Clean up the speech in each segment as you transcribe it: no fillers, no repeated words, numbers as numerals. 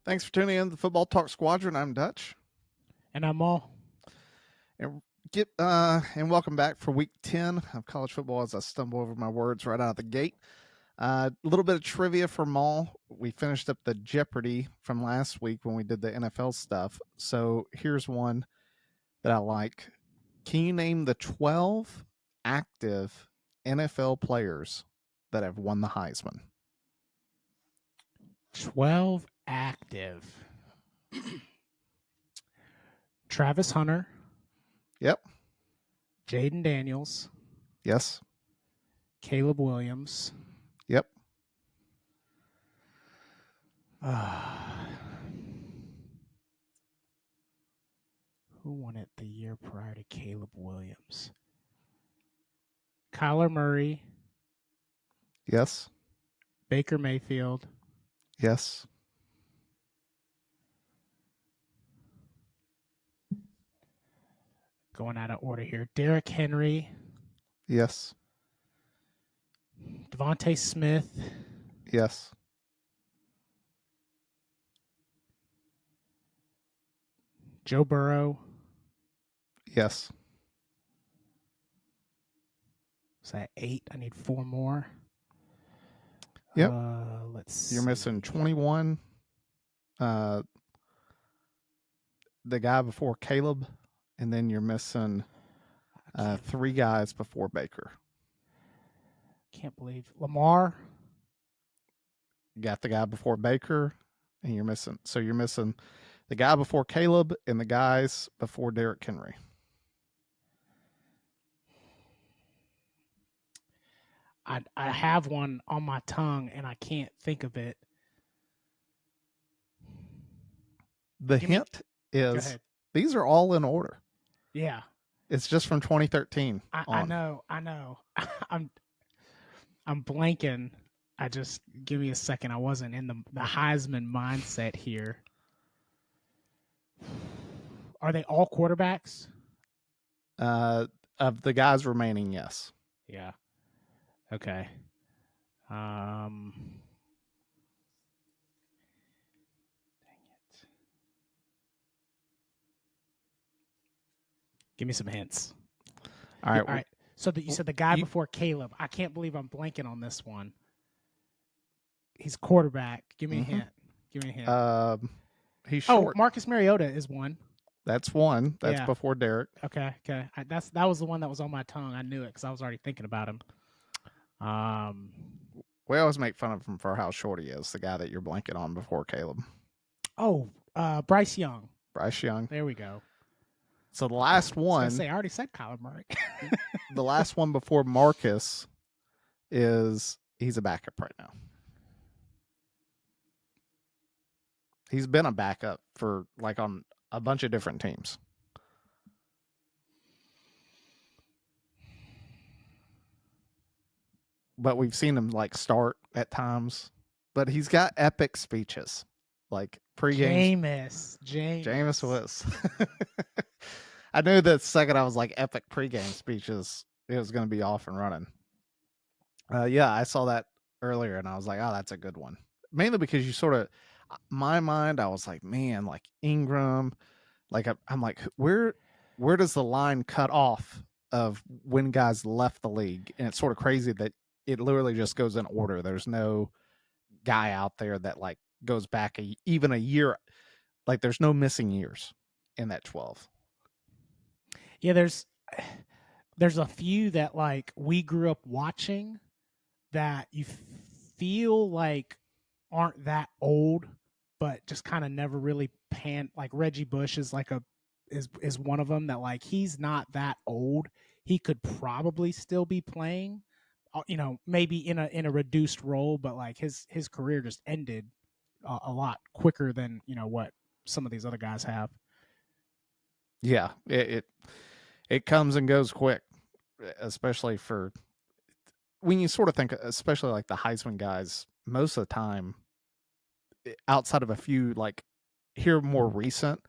Thanks for tuning in to the Football Talk Squadron. I'm Dutch. And I'm Maul. And welcome back for week 10 of college football as I stumble over my words right out of the gate. A little bit of trivia for Maul. We finished up the Jeopardy from last week when we did the NFL stuff. So here's one that I like. Can you name the 12 active NFL players that have won the Heisman? 12 active. Travis Hunter. Yep. Jaden Daniels. Yes. Caleb Williams. Yep. Who won it the year prior to Caleb Williams? Kyler Murray. Yes. Baker Mayfield. Yes. Going out of order here. Derrick Henry. Yes. Devontae Smith. Yes. Joe Burrow. Yes. Is that 8? I need 4 more. Yep. Let's see. You're missing 21. The guy before Caleb, and then you're missing 3 guys before Baker. Can't believe Lamar. You got the guy before Baker, and you're missing the guy before Caleb and the guys before Derrick Henry. I have one on my tongue and I can't think of it. The hint is these are all in order. Yeah. It's just from 2013. I know. I'm blanking. Give me a second. I wasn't in the Heisman mindset here. Are they all quarterbacks? Of the guys remaining, yes. Yeah. Okay. Dang it. Give me some hints. All right. So you said the guy before Caleb. I can't believe I'm blanking on this one. He's quarterback. Give me a hint. He's short. Marcus Mariota is one. That's one. That's before Derrick. Okay. That was the one that was on my tongue. I knew it because I was already thinking about him. We always make fun of him for how short he is, the guy that you're blanking on before Caleb. Bryce Young. Bryce Young. There we go. So the last one. I already said Kyler Murray. The last one before Marcus he's a backup right now. He's been a backup for on a bunch of different teams. But we've seen him start at times. But he's got epic speeches. Pregame. Jameis was. I knew the second I was epic pregame speeches, it was going to be off and running. I saw that earlier and I was like, oh, that's a good one. Mainly because you sort of, my mind, I was like, man, Ingram, I'm like, where does the line cut off of when guys left the league? And it's sort of crazy that it literally just goes in order. There's no guy out there that goes back even a year. There's no missing years in that 12. Yeah, there's a few that we grew up watching that you feel aren't that old, but just kind of never really panned. Reggie Bush is is one of them that he's not that old. He could probably still be playing, maybe in a reduced role, but his career just ended a lot quicker than what some of these other guys have. Yeah, it comes and goes quick, especially for when you sort of think, especially like the Heisman guys, most of the time, outside of a few like here more recent,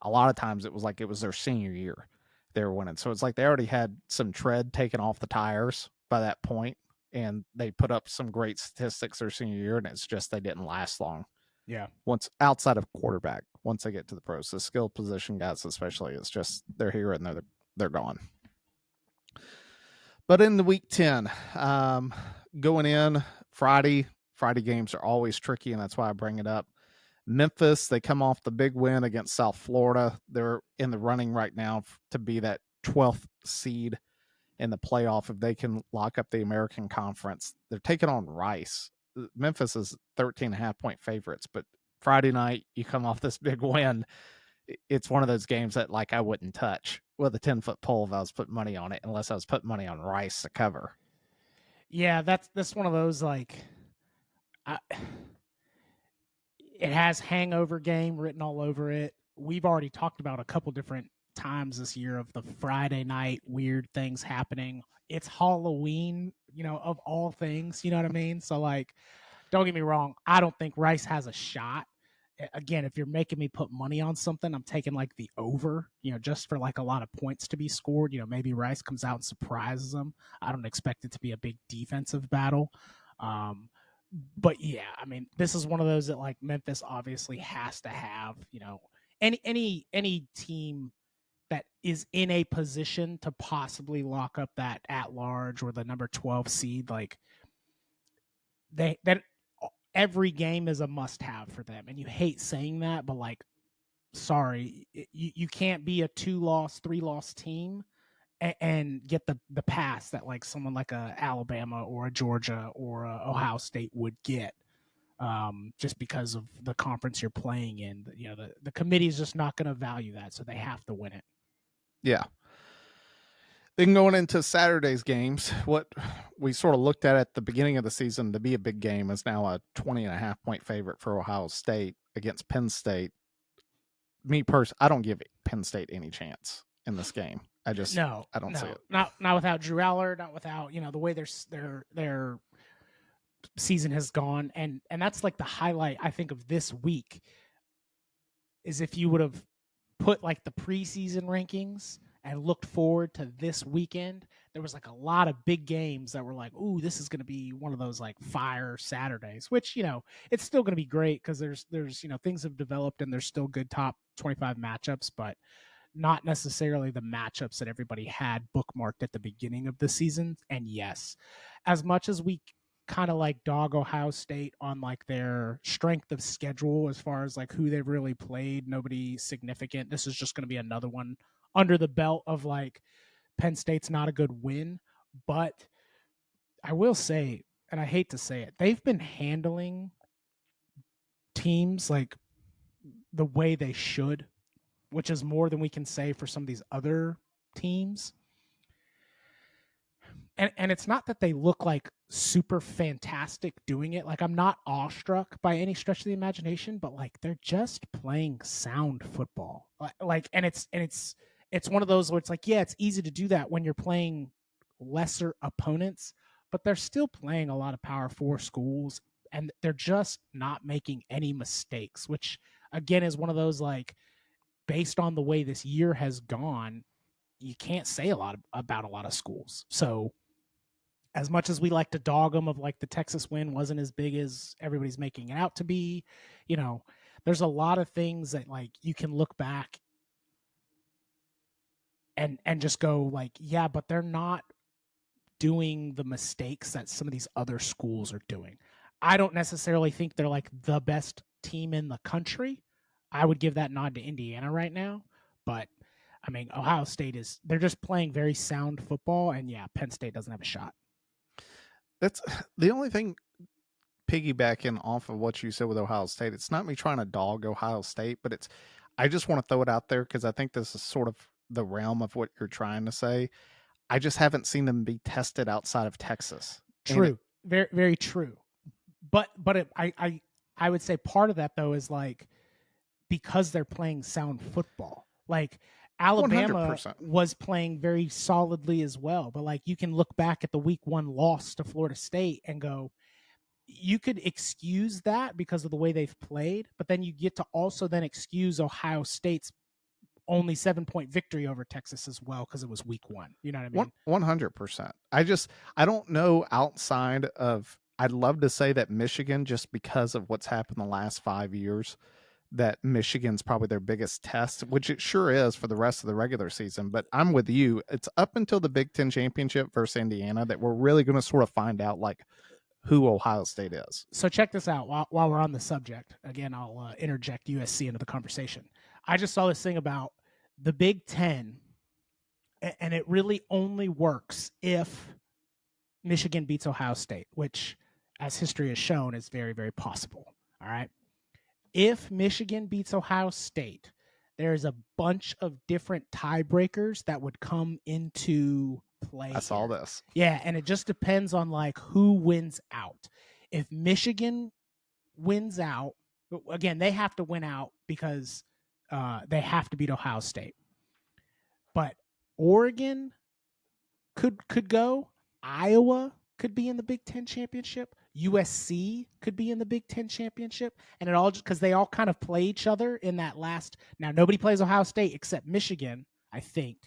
a lot of times it was their senior year they were winning. So it's like they already had some tread taken off the tires by that point, and they put up some great statistics their senior year, and it's just they didn't last long. Yeah. Once outside of quarterback, once they get to the pros, the skill position guys especially, it's just they're here and they're gone. But in the week 10, going in Friday games are always tricky, and that's why I bring it up. Memphis, they come off the big win against South Florida. They're in the running right now to be that 12th seed in the playoff if they can lock up the American Conference. They're taking on Rice. Memphis is 13.5-point favorites, but Friday night, you come off this big win. It's one of those games that like I wouldn't touch with a 10-foot pole if I was putting money on it, unless I was putting money on Rice to cover. Yeah, that's one of those like it has hangover game written all over it. We've already talked about a couple different times this year of the Friday night weird things happening. It's Halloween, of all things, you know what I mean? So like, don't get me wrong, I don't think Rice has a shot. Again, if you're making me put money on something, I'm taking like the over, just for like a lot of points to be scored. Maybe Rice comes out and surprises them. I don't expect it to be a big defensive battle. But yeah, I mean, this is one of those that like Memphis obviously has to have, any team that is in a position to possibly lock up that at large or the number 12 seed, like that every game is a must have for them. And you hate saying that, but like, sorry, you can't be a 2-loss, 3-loss team and get the pass that like someone like a Alabama or a Georgia or a Ohio State would get, just because of the conference you're playing in. The committee is just not going to value that, so they have to win it. Yeah. Then going into Saturday's games, what we sort of looked at the beginning of the season to be a big game is now a 20.5-point favorite for Ohio State against Penn State. Me personally, I don't give Penn State any chance in this game. I don't see it. Not without Drew Aller, not without the way their season has gone, and that's like the highlight I think of this week. Is if you would have put like the preseason rankings and looked forward to this weekend, there was like a lot of big games that were like, ooh, this is going to be one of those like fire Saturdays, which, it's still going to be great because there's things have developed and there's still good top 25 matchups, but not necessarily the matchups that everybody had bookmarked at the beginning of the season. And yes, as much as we kind of like dog Ohio State on like their strength of schedule as far as like who they've really played, nobody significant. This is just going to be another one under the belt of like Penn State's not a good win. But I will say, and I hate to say it, they've been handling teams like the way they should, which is more than we can say for some of these other teams. And it's not that they look like super fantastic doing it. Like, I'm not awestruck by any stretch of the imagination, but like they're just playing sound football. Like, and it's one of those where it's like, yeah, it's easy to do that when you're playing lesser opponents, but they're still playing a lot of Power 4 schools, and they're just not making any mistakes, which again is one of those like, based on the way this year has gone, you can't say a lot about a lot of schools. So as much as we like to dog them of like the Texas win wasn't as big as everybody's making it out to be, there's a lot of things that like you can look back and just go like, yeah, but they're not doing the mistakes that some of these other schools are doing. I don't necessarily think they're like the best team in the country. I would give that nod to Indiana right now, but I mean, Ohio State they're just playing very sound football, and yeah, Penn State doesn't have a shot. That's the only thing, piggybacking off of what you said with Ohio State. It's not me trying to dog Ohio State, but I just want to throw it out there because I think this is sort of the realm of what you're trying to say. I just haven't seen them be tested outside of Texas. True. Very, very true. But I would say part of that though is like because they're playing sound football. Like Alabama 100%. was playing very solidly as well. But like you can look back at the week 1 loss to Florida State and go, you could excuse that because of the way they've played, but then you get to also then excuse Ohio State's only 7-point victory over Texas as well because it was week 1. You know what I mean? 100%. I don't know outside of, I'd love to say that Michigan, just because of what's happened the last 5 years, that Michigan's probably their biggest test, which it sure is for the rest of the regular season. But I'm with you. It's up until the Big Ten championship versus Indiana that we're really going to sort of find out like who Ohio State is. So check this out while we're on the subject. Again, I'll interject USC into the conversation. I just saw this thing about the Big Ten, and it really only works if Michigan beats Ohio State, which, as history has shown, is very, very possible. All right. If Michigan beats Ohio State, there's a bunch of different tiebreakers that would come into play. I saw this. Yeah, and it just depends on like who wins out. If Michigan wins out, again, they have to win out because they have to beat Ohio State. But Oregon could go. Iowa could be in the Big Ten championship. USC could be in the Big Ten championship. And it all just because they all kind of play each other in that last. Now, nobody plays Ohio State except Michigan, I think.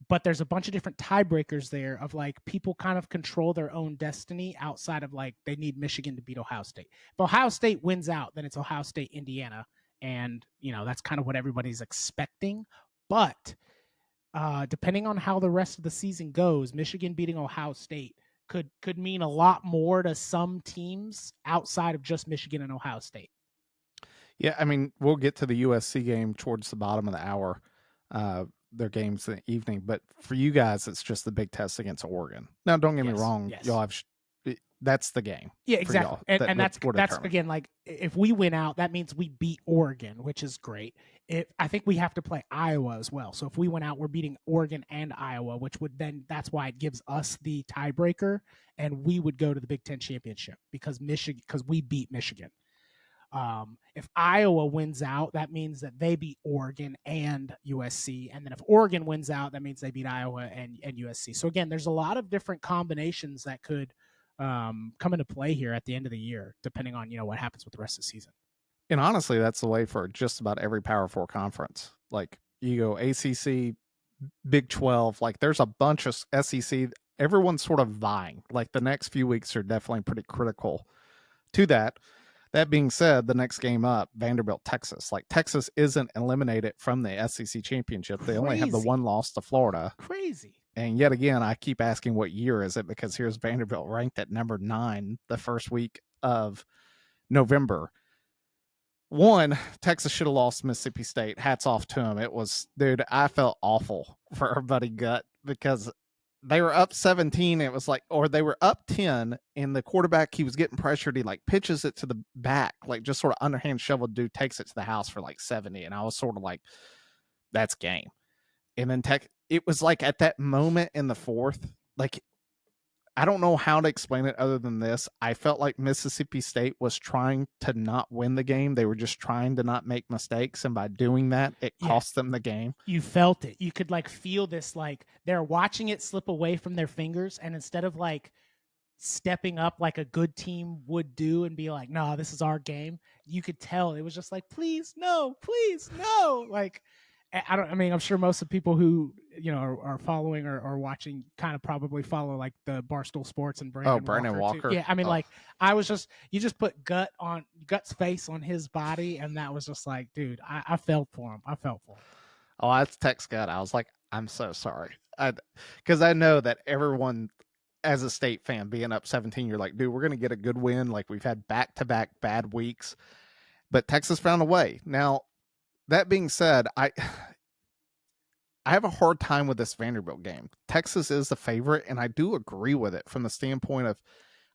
But there's a bunch of different tiebreakers there of like people kind of control their own destiny outside of like they need Michigan to beat Ohio State. If Ohio State wins out, then it's Ohio State, Indiana. And, you know, that's kind of what everybody's expecting. But depending on how the rest of the season goes, Michigan beating Ohio State could mean a lot more to some teams outside of just Michigan and Ohio State. Yeah, I mean, we'll get to the USC game towards the bottom of the hour. Their games in the evening, but for you guys, it's just the big test against Oregon. Now, don't get me wrong, y'all have that's the game. Yeah, exactly. And that's again, like if we win out, that means we beat Oregon, which is great. I think we have to play Iowa as well. So if we win out, we're beating Oregon and Iowa, which would then that's why it gives us the tiebreaker, and we would go to the Big Ten championship because we beat Michigan. If Iowa wins out, that means that they beat Oregon and USC. And then if Oregon wins out, that means they beat Iowa and USC. So again, there's a lot of different combinations that could come into play here at the end of the year, depending on, you know, what happens with the rest of the season. And honestly, that's the way for just about every Power 4 conference. Like you go ACC, Big 12, like there's a bunch of SEC. Everyone's sort of vying. Like the next few weeks are definitely pretty critical to that. That being said, the next game up, Vanderbilt, Texas. Like Texas isn't eliminated from the SEC championship. They only have the one loss to Florida. Crazy. And yet again, I keep asking what year is it, because here's Vanderbilt ranked at number 9 the first week of November. One, Texas should have lost Mississippi State. Hats off to him. It was, dude, I felt awful for our buddy Gut because they were up 17. It was like, or they were up 10, and the quarterback, he was getting pressured. He like pitches it to the back, like just sort of underhand shovel. Dude takes it to the house for like 70. And I was sort of like, that's game. And then it was like at that moment in the fourth, like, I don't know how to explain it other than this. I felt like Mississippi State was trying to not win the game. They were just trying to not make mistakes. And by doing that, it cost them the game. You felt it. You could like feel this, like they're watching it slip away from their fingers. And instead of like stepping up like a good team would do and be like, no, this is our game, you could tell it was just like, please, no. Like, I'm sure most of the people who, you know, are following or watching kind of probably follow like the Barstool Sports and Brandon Walker. Yeah, I mean, like I was just, you just put Gut's face on his body, and that was just like, dude, I felt for him. Oh, I text Gut. I was like, I'm so sorry, because I know that everyone, as a State fan, being up 17, you're like, dude, we're gonna get a good win. Like we've had back-to-back bad weeks, but Texas found a way. Now, that being said, I have a hard time with this Vanderbilt game. Texas is the favorite, and I do agree with it from the standpoint of,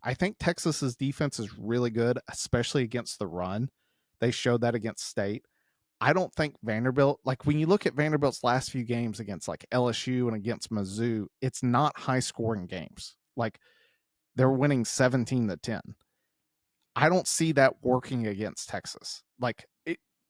I think Texas's defense is really good, especially against the run. They showed that against State. I don't think Vanderbilt, like when you look at Vanderbilt's last few games against like LSU and against Mizzou, it's not high-scoring games. Like they're winning 17-10. I don't see that working against Texas. Like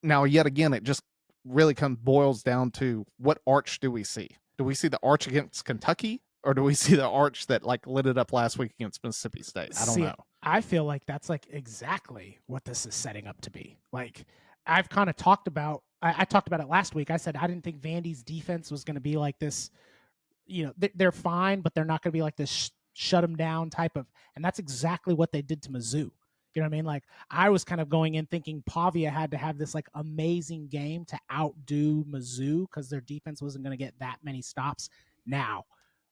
now, yet again, it just really boils down to what arch do we see? Do we see the arch against Kentucky, or do we see the arch that like lit it up last week against Mississippi State? I don't know. I feel like that's like exactly what this is setting up to be. Like I've kind of talked about, I talked about it last week. I said I didn't think Vandy's defense was going to be like this. You know, they're fine, but they're not going to be like this shut them down type of. And that's exactly what they did to Mizzou. You know what I mean? Like I was kind of going in thinking Pavia had to have this like amazing game to outdo Mizzou because their defense wasn't going to get that many stops. Now,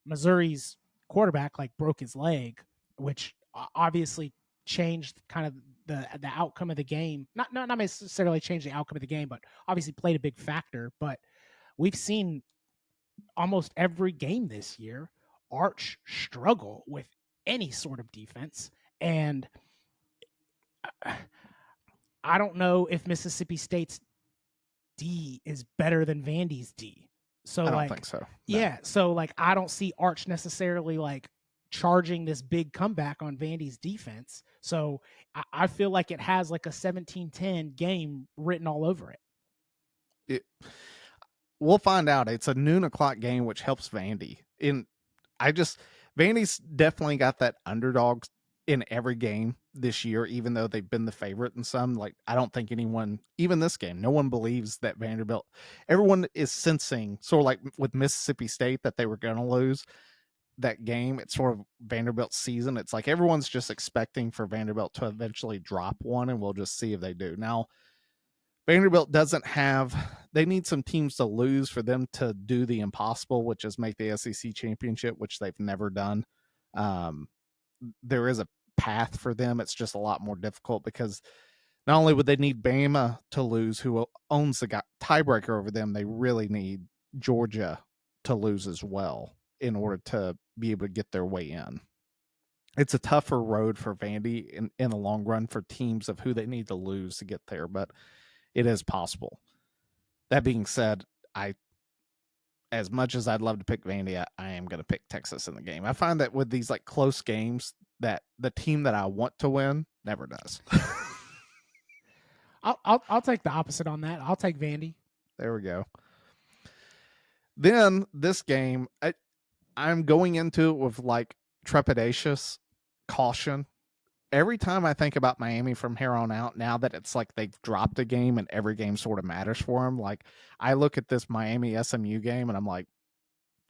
Missouri's quarterback like broke his leg, which obviously changed kind of the outcome of the game. Not necessarily changed the outcome of the game, but obviously played a big factor. But we've seen almost every game this year Arch struggle with any sort of defense, and I don't know if Mississippi State's D is better than Vandy's D. So I don't think so. No. Yeah, so like I don't see Arch necessarily like charging this big comeback on Vandy's defense. So I feel like it has like a 17-10 game written all over it. We'll find out. It's a noon o'clock game, which helps Vandy. Vandy's definitely got that underdog in every game this year, even though they've been the favorite in some. Like, I don't think anyone, even this game, no one believes that Vanderbilt, everyone is sensing, sort of like with Mississippi State, that they were going to lose that game. It's sort of Vanderbilt's season. It's like everyone's just expecting for Vanderbilt to eventually drop one, and we'll just see if they do. Now, Vanderbilt they need some teams to lose for them to do the impossible, which is make the SEC championship, which they've never done. There is a path for them. It's just a lot more difficult because not only would they need Bama to lose, who owns the tiebreaker over them, they really need Georgia to lose as well in order to be able to get their way in. It's a tougher road for Vandy in the long run for teams of who they need to lose to get there, but it is possible. That being said, as much as I'd love to pick Vandy, I am going to pick Texas in the game. I find that with these like close games, that the team that I want to win never does. I'll take the opposite on that. I'll take Vandy. There we go. Then this game, I'm going into it with like trepidatious caution. Every time I think about Miami from here on out, now that it's like they've dropped a game and every game sort of matters for them, like I look at this Miami SMU game and I'm like,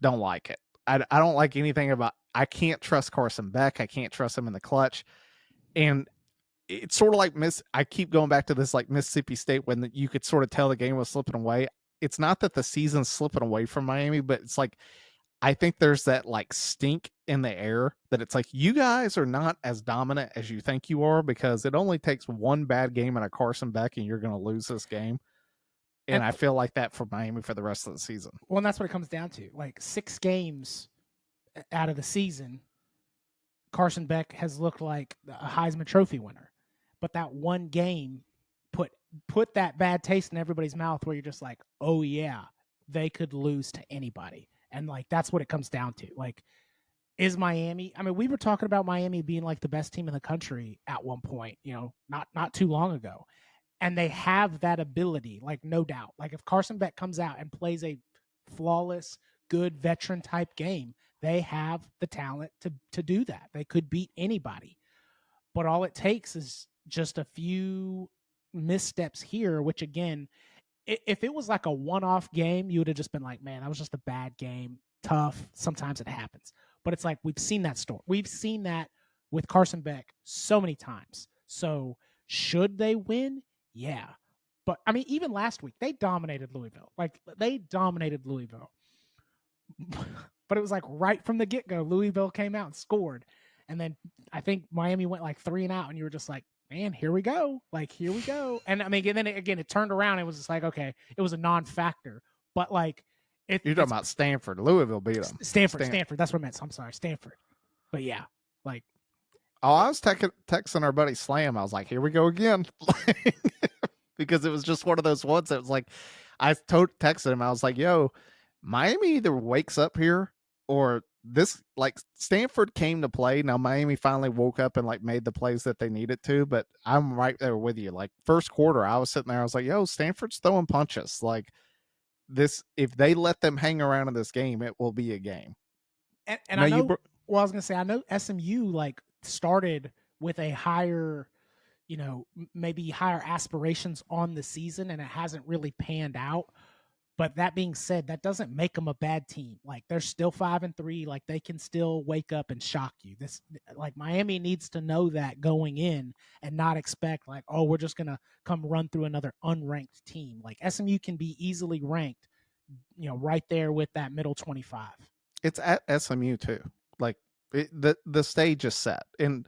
don't like it. I don't like anything about. I can't trust Carson Beck. I can't trust him in the clutch, and it's sort of like I keep going back to this like Mississippi State when you could sort of tell the game was slipping away. It's not that the season's slipping away from Miami, but it's like I think there's that like stink in the air that it's like you guys are not as dominant as you think you are, because it only takes one bad game at a Carson Beck and you're going to lose this game. And I feel like that for Miami for the rest of the season. Well, and that's what it comes down to. Like 6 games out of the season, Carson Beck has looked like a Heisman Trophy winner. But that one game put that bad taste in everybody's mouth where you're just like, oh yeah, they could lose to anybody. And like that's what it comes down to. Like, is Miami? I mean, we were talking about Miami being like the best team in the country at one point, you know, not too long ago. And they have that ability, like no doubt. Like if Carson Beck comes out and plays a flawless, good veteran type game, they have the talent to do that. They could beat anybody. But all it takes is just a few missteps here, which again, if it was like a one-off game, you would have just been like, man, that was just a bad game. Tough. Sometimes it happens. But it's like we've seen that story. We've seen that with Carson Beck so many times. So should they win? Yeah. But, I mean, even last week, they dominated Louisville. Like, they dominated Louisville. But it was like right from the get-go, Louisville came out and scored. And then I think Miami went like 3 and out, and you were just like, man, here we go. Like, here we go. And I mean, and then it turned around and it was just like, okay, it was a non-factor. But like, you're talking about Stanford. Louisville beat them. Stanford. That's what I meant. I'm sorry, Stanford. But yeah, like. Oh, I was texting our buddy Slam. I was like, here we go again. Because it was just one of those ones that was like, I texted him. I was like, yo, Miami either wakes up here or this, like, Stanford came to play. Now Miami finally woke up and like made the plays that they needed to, but I'm right there with you. Like first quarter, I was sitting there, I was like, yo, Stanford's throwing punches. Like this, if they let them hang around in this game, it will be a game. And I know, well, I was gonna say, I know SMU like started with a higher, maybe higher aspirations on the season, and it hasn't really panned out. But that being said, that doesn't make them a bad team. Like they're still 5-3. Like they can still wake up and shock you. This, like Miami needs to know that going in and not expect like, oh, we're just gonna come run through another unranked team. Like SMU can be easily ranked, right there with that middle 25. It's at SMU too. Like the stage is set, and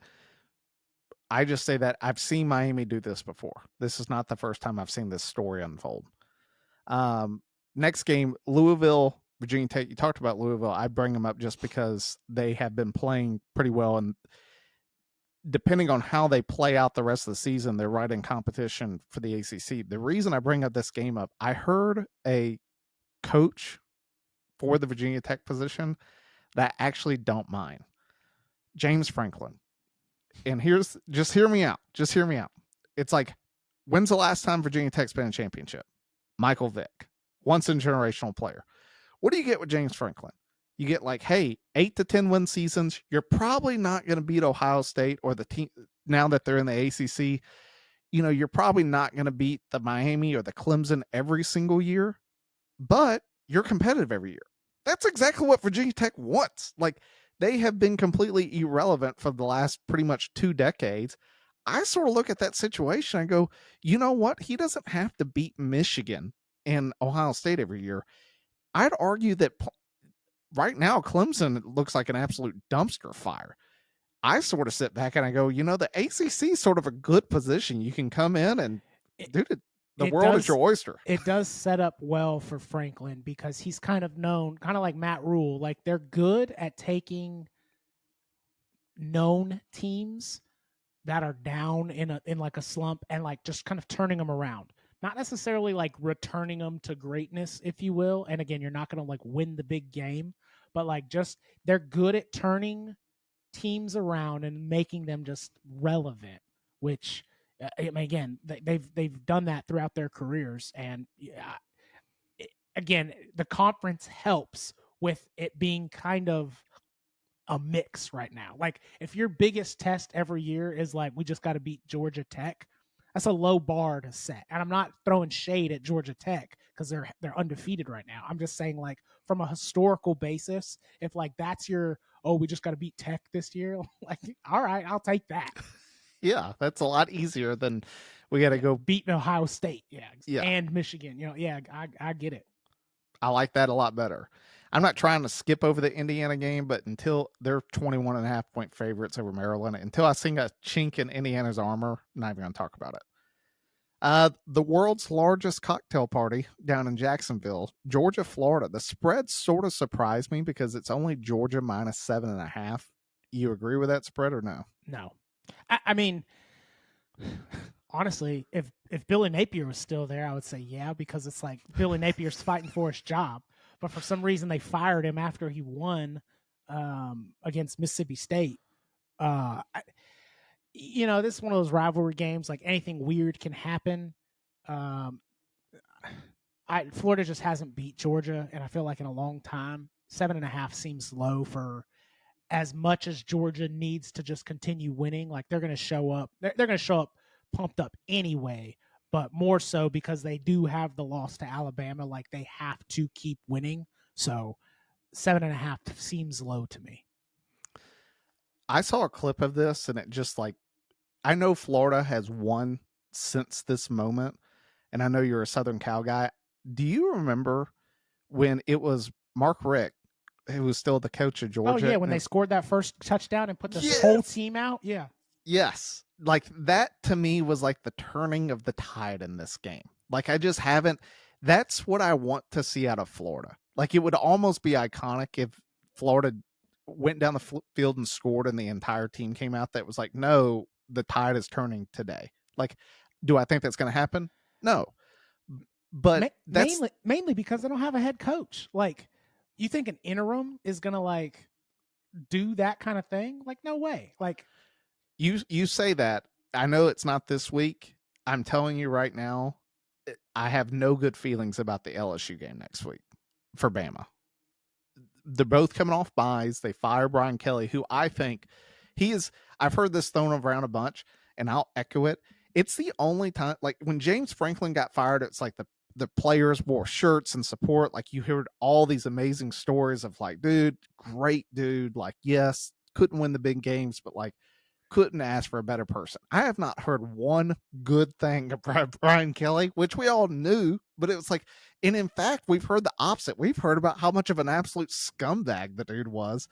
I just say that I've seen Miami do this before. This is not the first time I've seen this story unfold. Next game, Louisville, Virginia Tech. You talked about Louisville. I bring them up just because they have been playing pretty well, and depending on how they play out the rest of the season, they're right in competition for the ACC. The reason I bring up this game up, I heard a coach for the Virginia Tech position that I actually don't mind, James Franklin. And just hear me out. Just hear me out. It's like, when's the last time Virginia Tech's been in a championship? Michael Vick, once in generational player. What do you get with James Franklin? You get like, hey, 8 to 10 win seasons. You're probably not going to beat Ohio State or the team now that they're in the ACC. You're probably not going to beat the Miami or the Clemson every single year, but you're competitive every year. That's exactly what Virginia Tech wants. Like, they have been completely irrelevant for the last pretty much 2 decades. I sort of look at that situation and go, you know what? He doesn't have to beat Michigan and Ohio State every year. I'd argue that right now Clemson looks like an absolute dumpster fire. I sort of sit back and I go, the ACC is sort of a good position. You can come in and the world is your oyster. It does set up well for Franklin because he's kind of known, kind of like Matt Rule, like they're good at taking known teams that are down in like a slump and like just kind of turning them around. Not necessarily like returning them to greatness, if you will. And again, you're not going to like win the big game, but like just they're good at turning teams around and making them just relevant, which again, they've done that throughout their careers. And again, the conference helps with it being kind of a mix right now. Like if your biggest test every year is like, we just got to beat Georgia Tech, that's a low bar to set. And I'm not throwing shade at Georgia Tech because they're undefeated right now. I'm just saying, like, from a historical basis, if like that's your, oh, we just got to beat Tech this year, like, all right, I'll take that. Yeah, that's a lot easier than we got to go beating Ohio State, and Michigan. I get it. I like that a lot better. I'm not trying to skip over the Indiana game, but until they're 21.5-point favorites over Maryland, until I see a chink in Indiana's armor, I'm not even going to talk about it. The world's largest cocktail party down in Jacksonville, Georgia, Florida. The spread sort of surprised me because it's only Georgia minus 7.5. You agree with that spread or no? No. I mean, honestly, if Billy Napier was still there, I would say yeah, because it's like Billy Napier's fighting for his job. But for some reason, they fired him after he won against Mississippi State. This is one of those rivalry games. Like anything weird can happen. Florida just hasn't beat Georgia, and I feel like in a long time. 7.5 seems low for as much as Georgia needs to just continue winning. Like they're going to show up. They're going to show up pumped up anyway, but more so because they do have the loss to Alabama. Like they have to keep winning. So 7.5 seems low to me. I saw a clip of this and it just like, I know Florida has won since this moment. And I know you're a Southern Cal guy. Do you remember when it was Mark Richt, who was still the coach of Georgia? Oh yeah. When they scored that first touchdown and put the whole team out. Yeah. Yes. Like that to me was like the turning of the tide in this game. Like I just haven't, that's what I want to see out of Florida. Like it would almost be iconic if Florida went down the field and scored and the entire team came out that was like, no, the tide is turning today. Like, do I think that's going to happen? No. But that's mainly because they don't have a head coach. Like, you think an interim is going to like do that kind of thing? Like, no way. Like, you say that. I know it's not this week. I'm telling you right now, I have no good feelings about the LSU game next week for Bama. They're both coming off buys. They fire Brian Kelly, who I think he is. I've heard this thrown around a bunch, and I'll echo it. It's the only time, like when James Franklin got fired, it's like the players wore shirts and support. Like you heard all these amazing stories of like, dude, great dude. Like, yes, couldn't win the big games, but like couldn't ask for a better person. I have not heard one good thing about Brian Kelly, which we all knew, but it was like, and in fact, we've heard the opposite. We've heard about how much of an absolute scumbag the dude was.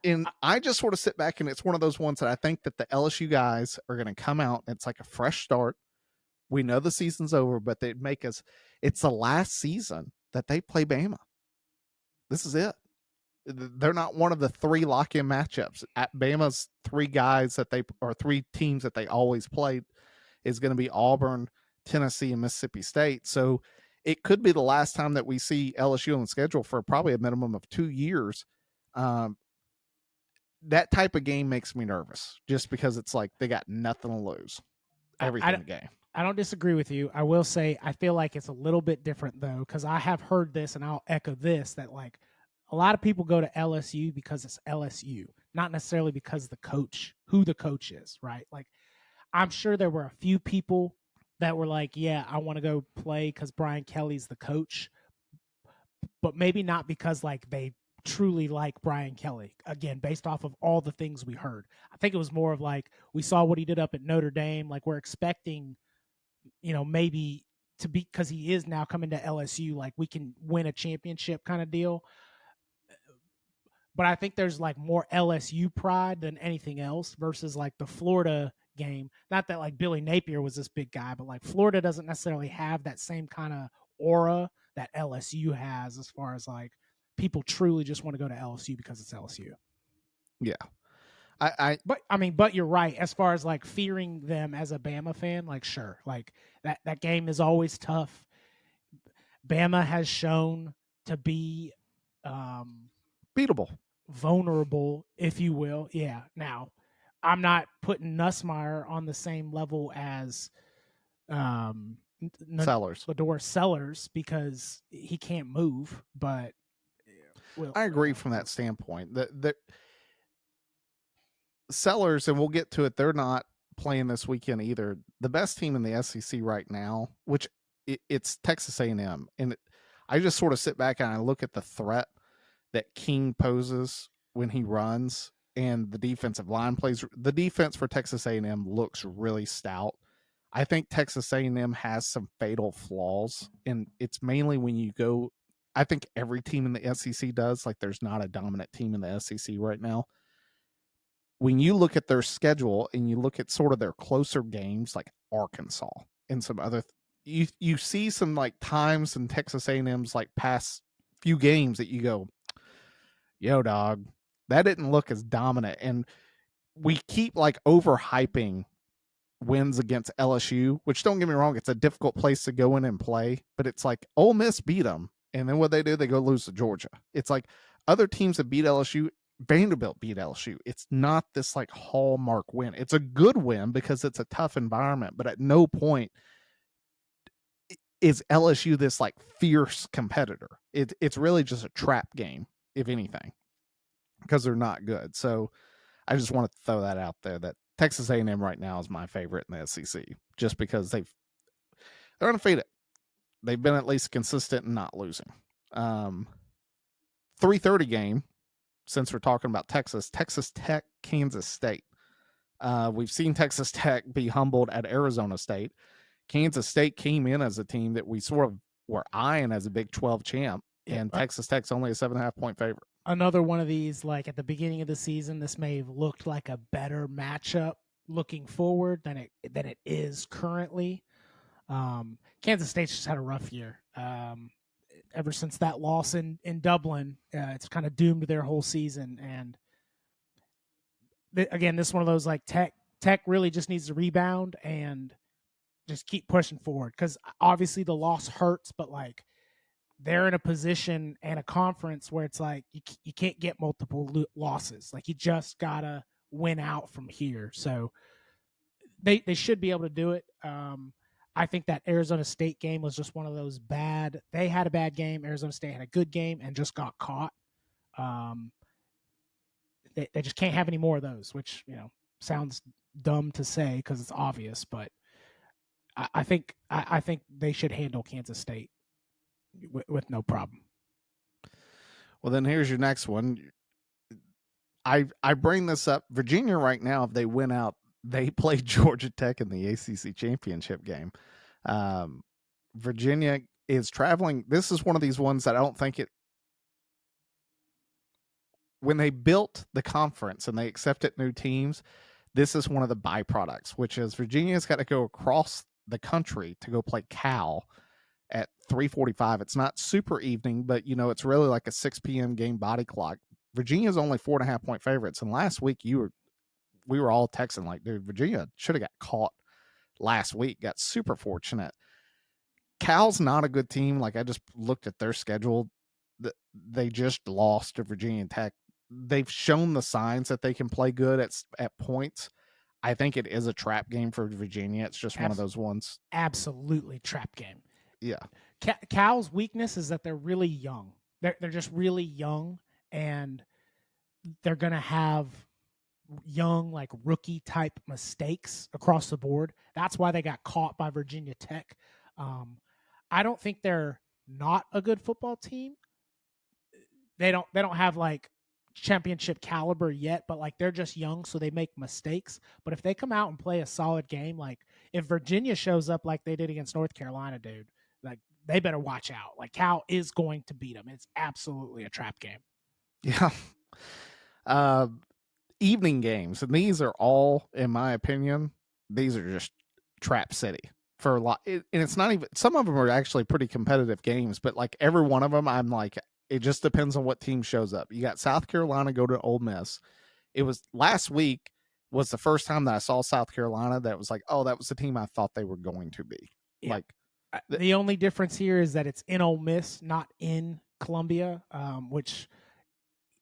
And I just sort of sit back, and it's one of those ones that I think that the LSU guys are going to come out. And it's like a fresh start. We know the season's over, but they'd make us, it's the last season that they play Bama. This is it. They're not one of the three lock-in matchups. At Bama's three teams that they always played is going to be Auburn, Tennessee, and Mississippi State. So it could be the last time that we see LSU on the schedule for probably a minimum of 2 years. That type of game makes me nervous just because it's like they got nothing to lose. Everything to gain. I don't disagree with you. I will say I feel like it's a little bit different though, because I have heard this, and I'll echo this, that like a lot of people go to LSU because it's LSU, not necessarily because who the coach is, right? Like I'm sure there were a few people that were like, yeah, I want to go play because Brian Kelly's the coach, but maybe not because like they truly like Brian Kelly, again, based off of all the things we heard. I think it was more of like, we saw what he did up at Notre Dame. Like we're expecting, maybe to be, because he is now coming to LSU, like we can win a championship kind of deal. But I think there's like more LSU pride than anything else versus like the Florida game. Not that like Billy Napier was this big guy, but like Florida doesn't necessarily have that same kind of aura that LSU has, as far as like people truly just want to go to LSU because it's LSU. Yeah. But you're right. As far as like fearing them as a Bama fan, like sure, like that game is always tough. Bama has shown to be beatable, vulnerable, if you will. Yeah. Now, I'm not putting Nussmeier on the same level as Sellers because he can't move. But I agree from that standpoint. The Sellers, and we'll get to it, they're not playing this weekend either. The best team in the SEC right now, which it's Texas A&M, and I just sort of sit back and I look at the threat that King poses when he runs, and the defensive line plays. The defense for Texas A&M looks really stout. I think Texas A&M has some fatal flaws, and it's mainly when you go. I think every team in the SEC does. Like, there's not a dominant team in the SEC right now. When you look at their schedule and you look at sort of their closer games, like Arkansas and some other, you see some like times in Texas A&M's like past few games that you go, yo, dog, that didn't look as dominant. And we keep like overhyping wins against LSU, which, don't get me wrong, it's a difficult place to go in and play, but it's like Ole Miss beat them, and then what they do, they go lose to Georgia. It's like other teams that beat LSU, Vanderbilt beat LSU. It's not this like hallmark win. It's a good win because it's a tough environment, but at no point is LSU this like fierce competitor. It's really just a trap game, if anything, because they're not good. So I just wanted to throw that out there, that Texas A&M right now is my favorite in the SEC, just because they're undefeated. They've been at least consistent and not losing. 3:30 game, since we're talking about Texas Tech, Kansas State. We've seen Texas Tech be humbled at Arizona State. Kansas State came in as a team that we sort of were eyeing as a Big 12 champ, and Texas Tech's only a 7.5-point favorite. Another one of these, like at the beginning of the season, this may have looked like a better matchup looking forward than it is currently. Kansas State's just had a rough year. Ever since that loss in Dublin, it's kind of doomed their whole season. And again, this is one of those like Tech really just needs to rebound and just keep pushing forward, because obviously the loss hurts, but like they're in a position and a conference where it's like you can't get multiple losses. Like you just gotta win out from here. So they should be able to do it. I think that Arizona State game was just one of those bad. They had a bad game. Arizona State had a good game and just got caught. They just can't have any more of those, which sounds dumb to say because it's obvious, but I think they should handle Kansas State with no problem. Well, then here's your next one. I bring this up. Virginia right now, if they win out, they play Georgia Tech in the ACC championship game. Virginia is traveling. This is one of these ones that I don't think it. When they built the conference and they accepted new teams, this is one of the byproducts, which is Virginia's got to go across the country to go play Cal at 3:45. It's not super evening, but it's really like a 6 p.m. game body clock. Virginia's only 4.5 point favorites, and last week we were all texting like, dude, Virginia should have got caught last week. Got super fortunate. Cal's not a good team. Like I just looked at their schedule. They just lost to Virginia Tech. They've shown the signs that they can play good at points. I think it is a trap game for Virginia. It's just one of those ones. Absolutely trap game. Yeah. Cal's weakness is that they're really young. They're just really young, and they're going to have young, like rookie type mistakes across the board. That's why they got caught by Virginia Tech. I don't think they're not a good football team. They don't have like championship caliber yet, but like they're just young, so they make mistakes. But if they come out and play a solid game, like if Virginia shows up like they did against North Carolina, dude, like they better watch out. Like Cal is going to beat them. It's absolutely a trap game. Yeah. Evening games, and these are all, in my opinion, these are just trap city for a lot. And it's not even, some of them are actually pretty competitive games, but like every one of them, I'm like, it just depends on what team shows up. You got South Carolina go to Ole Miss. It was last week was the first time that I saw South Carolina that was like, oh, that was the team I thought they were going to be. Yeah. Like the only difference here is that it's in Ole Miss, not in Columbia, which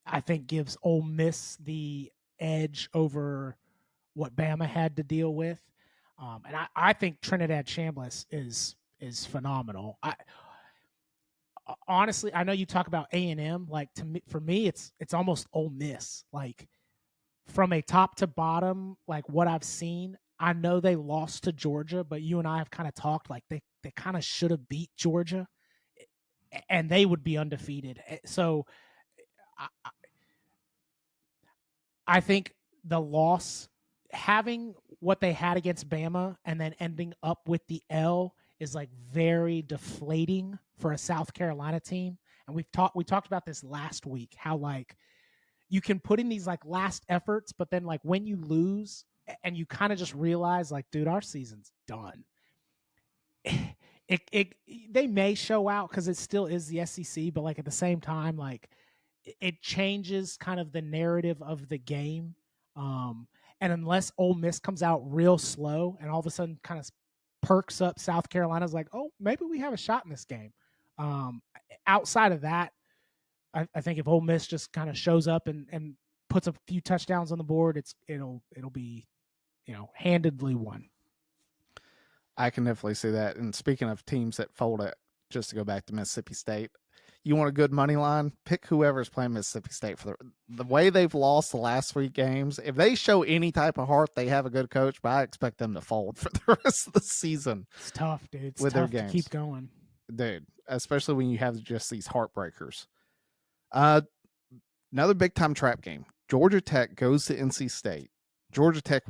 I think gives Ole Miss the edge over what Bama had to deal with. And I think Trinidad Chambliss is phenomenal. Honestly, I know you talk about A&M. Like for me, it's almost Ole Miss. Like from a top to bottom, like what I've seen, I know they lost to Georgia, but you and I have kind of talked like they kind of should have beat Georgia, and they would be undefeated. So I think the loss, having what they had against Bama and then ending up with the L, is like very deflating for a South Carolina team. And we talked about this last week, how like you can put in these like last efforts, but then like when you lose and you kind of just realize like, dude, our season's done. They may show out because it still is the SEC, but like at the same time, like it changes kind of the narrative of the game. And unless Ole Miss comes out real slow and all of a sudden kind of perks up, South Carolina's like, oh, maybe we have a shot in this game. Outside of that, I think if Ole Miss just kind of shows up and puts a few touchdowns on the board, it'll be, handedly won. I can definitely see that. And speaking of teams that fold it, just to go back to Mississippi State, you want a good money line? Pick whoever's playing Mississippi State for the way they've lost the last 3 games. If they show any type of heart, they have a good coach, but I expect them to fold for the rest of the season. It's tough, dude. It's tough to keep going. Dude, especially when you have just these heartbreakers. Another big-time trap game. Georgia Tech goes to NC State. Georgia Tech,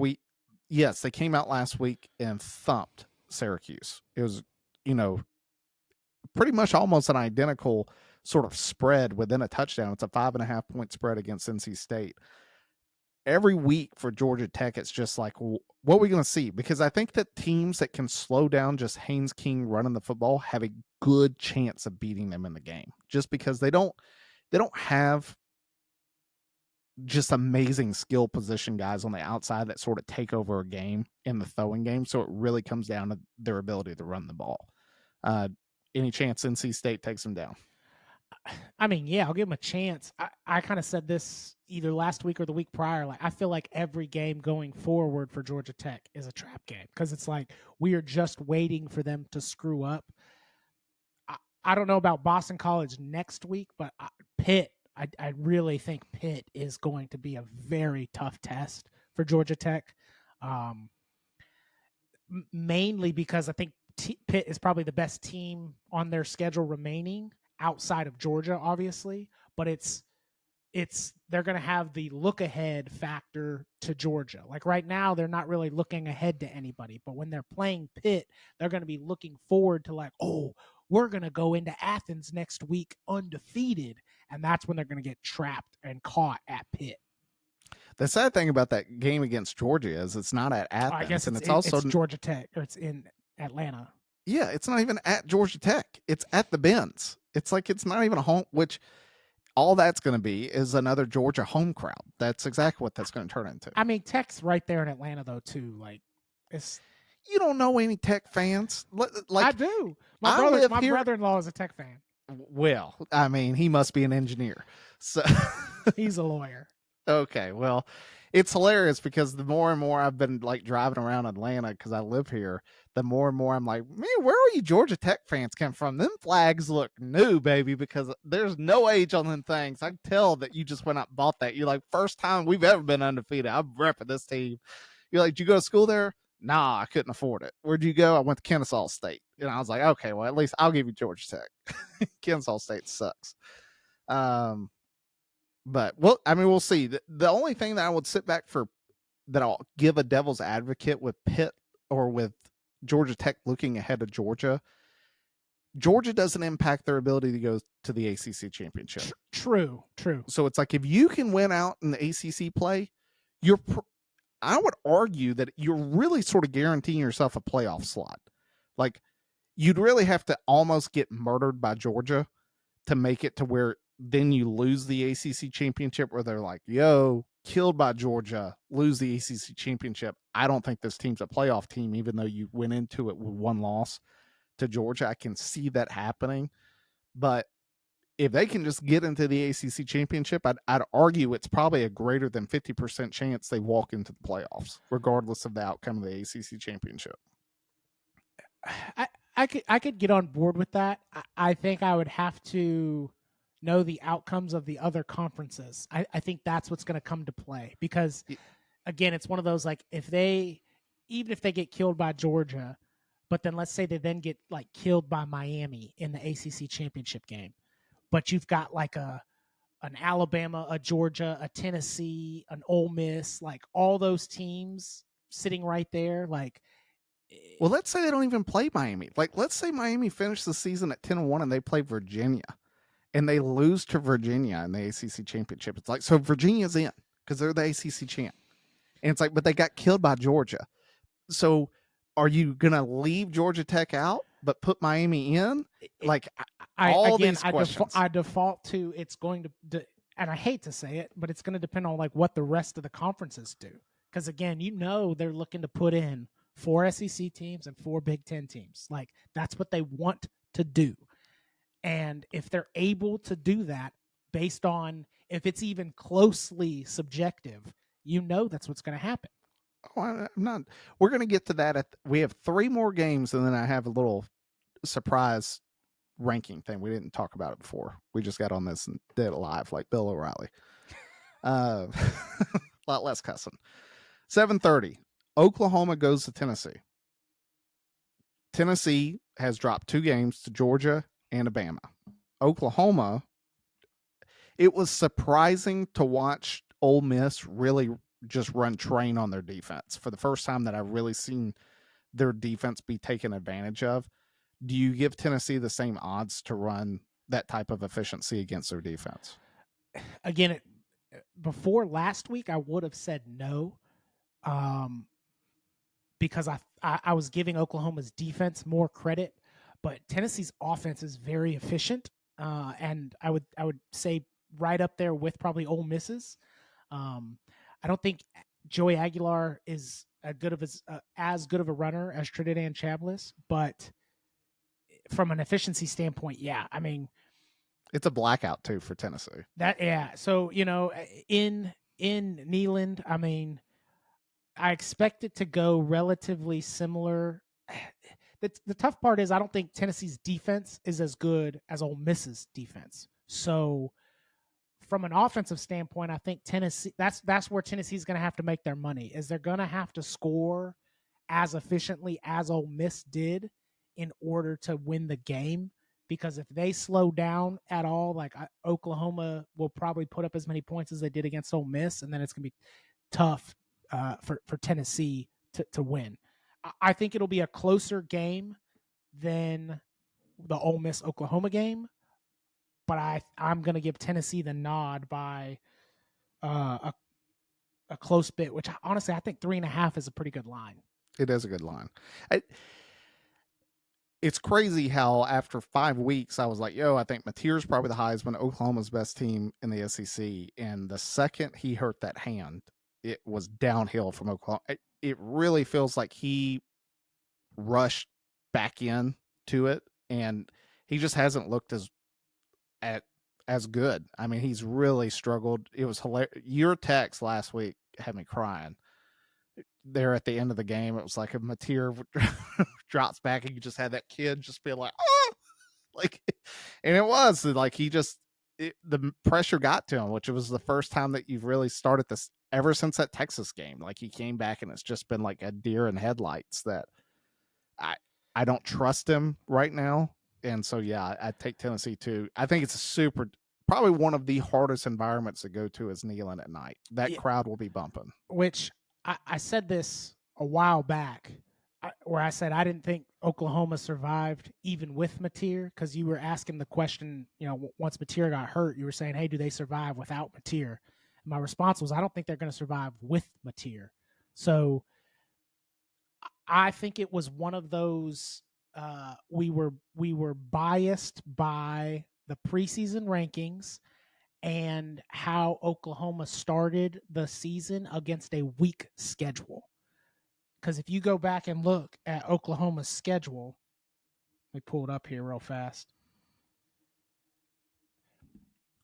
yes, they came out last week and thumped Syracuse. It was, pretty much almost an identical sort of spread within a touchdown. It's a 5.5 point spread against NC State. Every week for Georgia Tech, it's just like, what are we going to see? Because I think that teams that can slow down just Haynes King running the football have a good chance of beating them in the game, just because they don't have just amazing skill position guys on the outside that sort of take over a game in the throwing game. So it really comes down to their ability to run the ball. any chance NC State takes them down? I mean, yeah, I'll give them a chance. I kind of said this either last week or the week prior. Like, I feel like every game going forward for Georgia Tech is a trap game because it's like we are just waiting for them to screw up. I don't know about Boston College next week, but Pitt, I really think Pitt is going to be a very tough test for Georgia Tech. Mainly because I think Pitt is probably the best team on their schedule remaining outside of Georgia, obviously, but it's they're going to have the look ahead factor to Georgia. Like right now, they're not really looking ahead to anybody, but when they're playing Pitt, they're going to be looking forward to like, oh, we're going to go into Athens next week undefeated, and that's when they're going to get trapped and caught at Pitt. The sad thing about that game against Georgia is it's not at Athens, I guess and it's also Georgia Tech, or it's in Atlanta. Yeah, it's not even at Georgia Tech. It's at the Benz. It's like it's not even a home, which all that's going to be is another Georgia home crowd. That's exactly what that's going to turn into. I mean, Tech's right there in Atlanta, though, too. Like, it's you don't know any Tech fans. Like I do. My brother-in-law is a Tech fan. Well, I mean, he must be an engineer. So he's a lawyer. Okay, well, it's hilarious because the more and more I've been like driving around Atlanta because I live here, the more and more I'm like, man, where are you Georgia Tech fans come from? Them flags look new, baby, because there's no age on them things. I can tell that you just went out and bought that. You're like, first time we've ever been undefeated. I'm repping this team. You're like, did you go to school there? Nah, I couldn't afford it. Where'd you go? I went to Kennesaw State. And I was like, okay, well, at least I'll give you Georgia Tech. Kennesaw State sucks. But we'll see. The only thing that I would sit back for that I'll give a devil's advocate with Pitt or with Georgia Tech looking ahead of Georgia doesn't impact their ability to go to the ACC championship. True. So it's like if you can win out in the ACC play, I would argue that you're really sort of guaranteeing yourself a playoff slot. Like you'd really have to almost get murdered by Georgia to make it to where then you lose the ACC championship where they're like, yo, killed by Georgia, lose the ACC championship. I don't think this team's a playoff team, even though you went into it with one loss to Georgia. I can see that happening. But if they can just get into the ACC championship, I'd argue it's probably a greater than 50% chance they walk into the playoffs, regardless of the outcome of the ACC championship. I could get on board with that. I think I would have to know the outcomes of the other conferences. I think that's what's going to come to play because, again, it's one of those like even if they get killed by Georgia, but then let's say they then get like killed by Miami in the ACC championship game, but you've got like an Alabama, a Georgia, a Tennessee, an Ole Miss, like all those teams sitting right there, like. Well, let's say they don't even play Miami. Like, let's say Miami finished the season at 10-1 and they play Virginia and they lose to Virginia in the ACC championship. It's like, so Virginia's in because they're the ACC champ. And it's like, but they got killed by Georgia. So are you going to leave Georgia Tech out, but put Miami in? Like, these questions. I default to it's going to, and I hate to say it, but it's going to depend on like what the rest of the conferences do. Because again, they're looking to put in 4 SEC teams and 4 Big Ten teams. Like that's what they want to do. And if they're able to do that based on if it's even closely subjective, that's what's going to happen. Oh, I'm not. We're going to get to that. We have 3 more games, and then I have a little surprise ranking thing. We didn't talk about it before. We just got on this and did it live like Bill O'Reilly. A lot less cussing. 7:30. Oklahoma goes to Tennessee. Tennessee has dropped 2 games to Georgia and Alabama. Oklahoma, it was surprising to watch Ole Miss really just run train on their defense for the first time that I've really seen their defense be taken advantage of. Do you give Tennessee the same odds to run that type of efficiency against their defense? Again, before last week, I would have said no. Because I was giving Oklahoma's defense more credit, but Tennessee's offense is very efficient, and I would say right up there with probably Ole Miss's. I don't think Joey Aguilar is as good of a runner as Trinidad Chambliss, but from an efficiency standpoint, yeah. I mean, it's a blackout too for Tennessee. So in Neyland, I mean, I expect it to go relatively similar. The tough part is I don't think Tennessee's defense is as good as Ole Miss's defense. So from an offensive standpoint, I think Tennessee that's where Tennessee's going to have to make their money. Is they're going to have to score as efficiently as Ole Miss did in order to win the game. Because if they slow down at all, like Oklahoma will probably put up as many points as they did against Ole Miss, and then it's going to be tough for Tennessee to win. I think it'll be a closer game than the Ole Miss Oklahoma game, but I'm going to give Tennessee the nod by a close bit, which honestly I think 3.5 is a pretty good line. It is a good line. It's crazy how after 5 weeks I was like, I think Mateer's probably the Heisman, Oklahoma's best team in the SEC. And the second he hurt that hand, it was downhill from Oklahoma. It really feels like he rushed back in to it, and he just hasn't looked as good. I mean, he's really struggled. It was hilarious. Your text last week had me crying. There at the end of the game, it was like a Mateer drops back, and you just had that kid just be like, oh, like, and it was like the pressure got to him, which was the first time that you've really started this ever since that Texas game. Like, he came back, and it's just been like a deer in headlights that I don't trust him right now. And so, yeah, I take Tennessee too. I think it's probably one of the hardest environments to go to is Neyland at night. That crowd will be bumping. Which I said this a while back, where I said I didn't think Oklahoma survived even with Mateer, because you were asking the question, once Mateer got hurt, you were saying, hey, do they survive without Mateer? And my response was, I don't think they're going to survive with Mateer. So I think it was one of those we were biased by the preseason rankings and how Oklahoma started the season against a weak schedule. Because if you go back and look at Oklahoma's schedule, let me pull it up here real fast.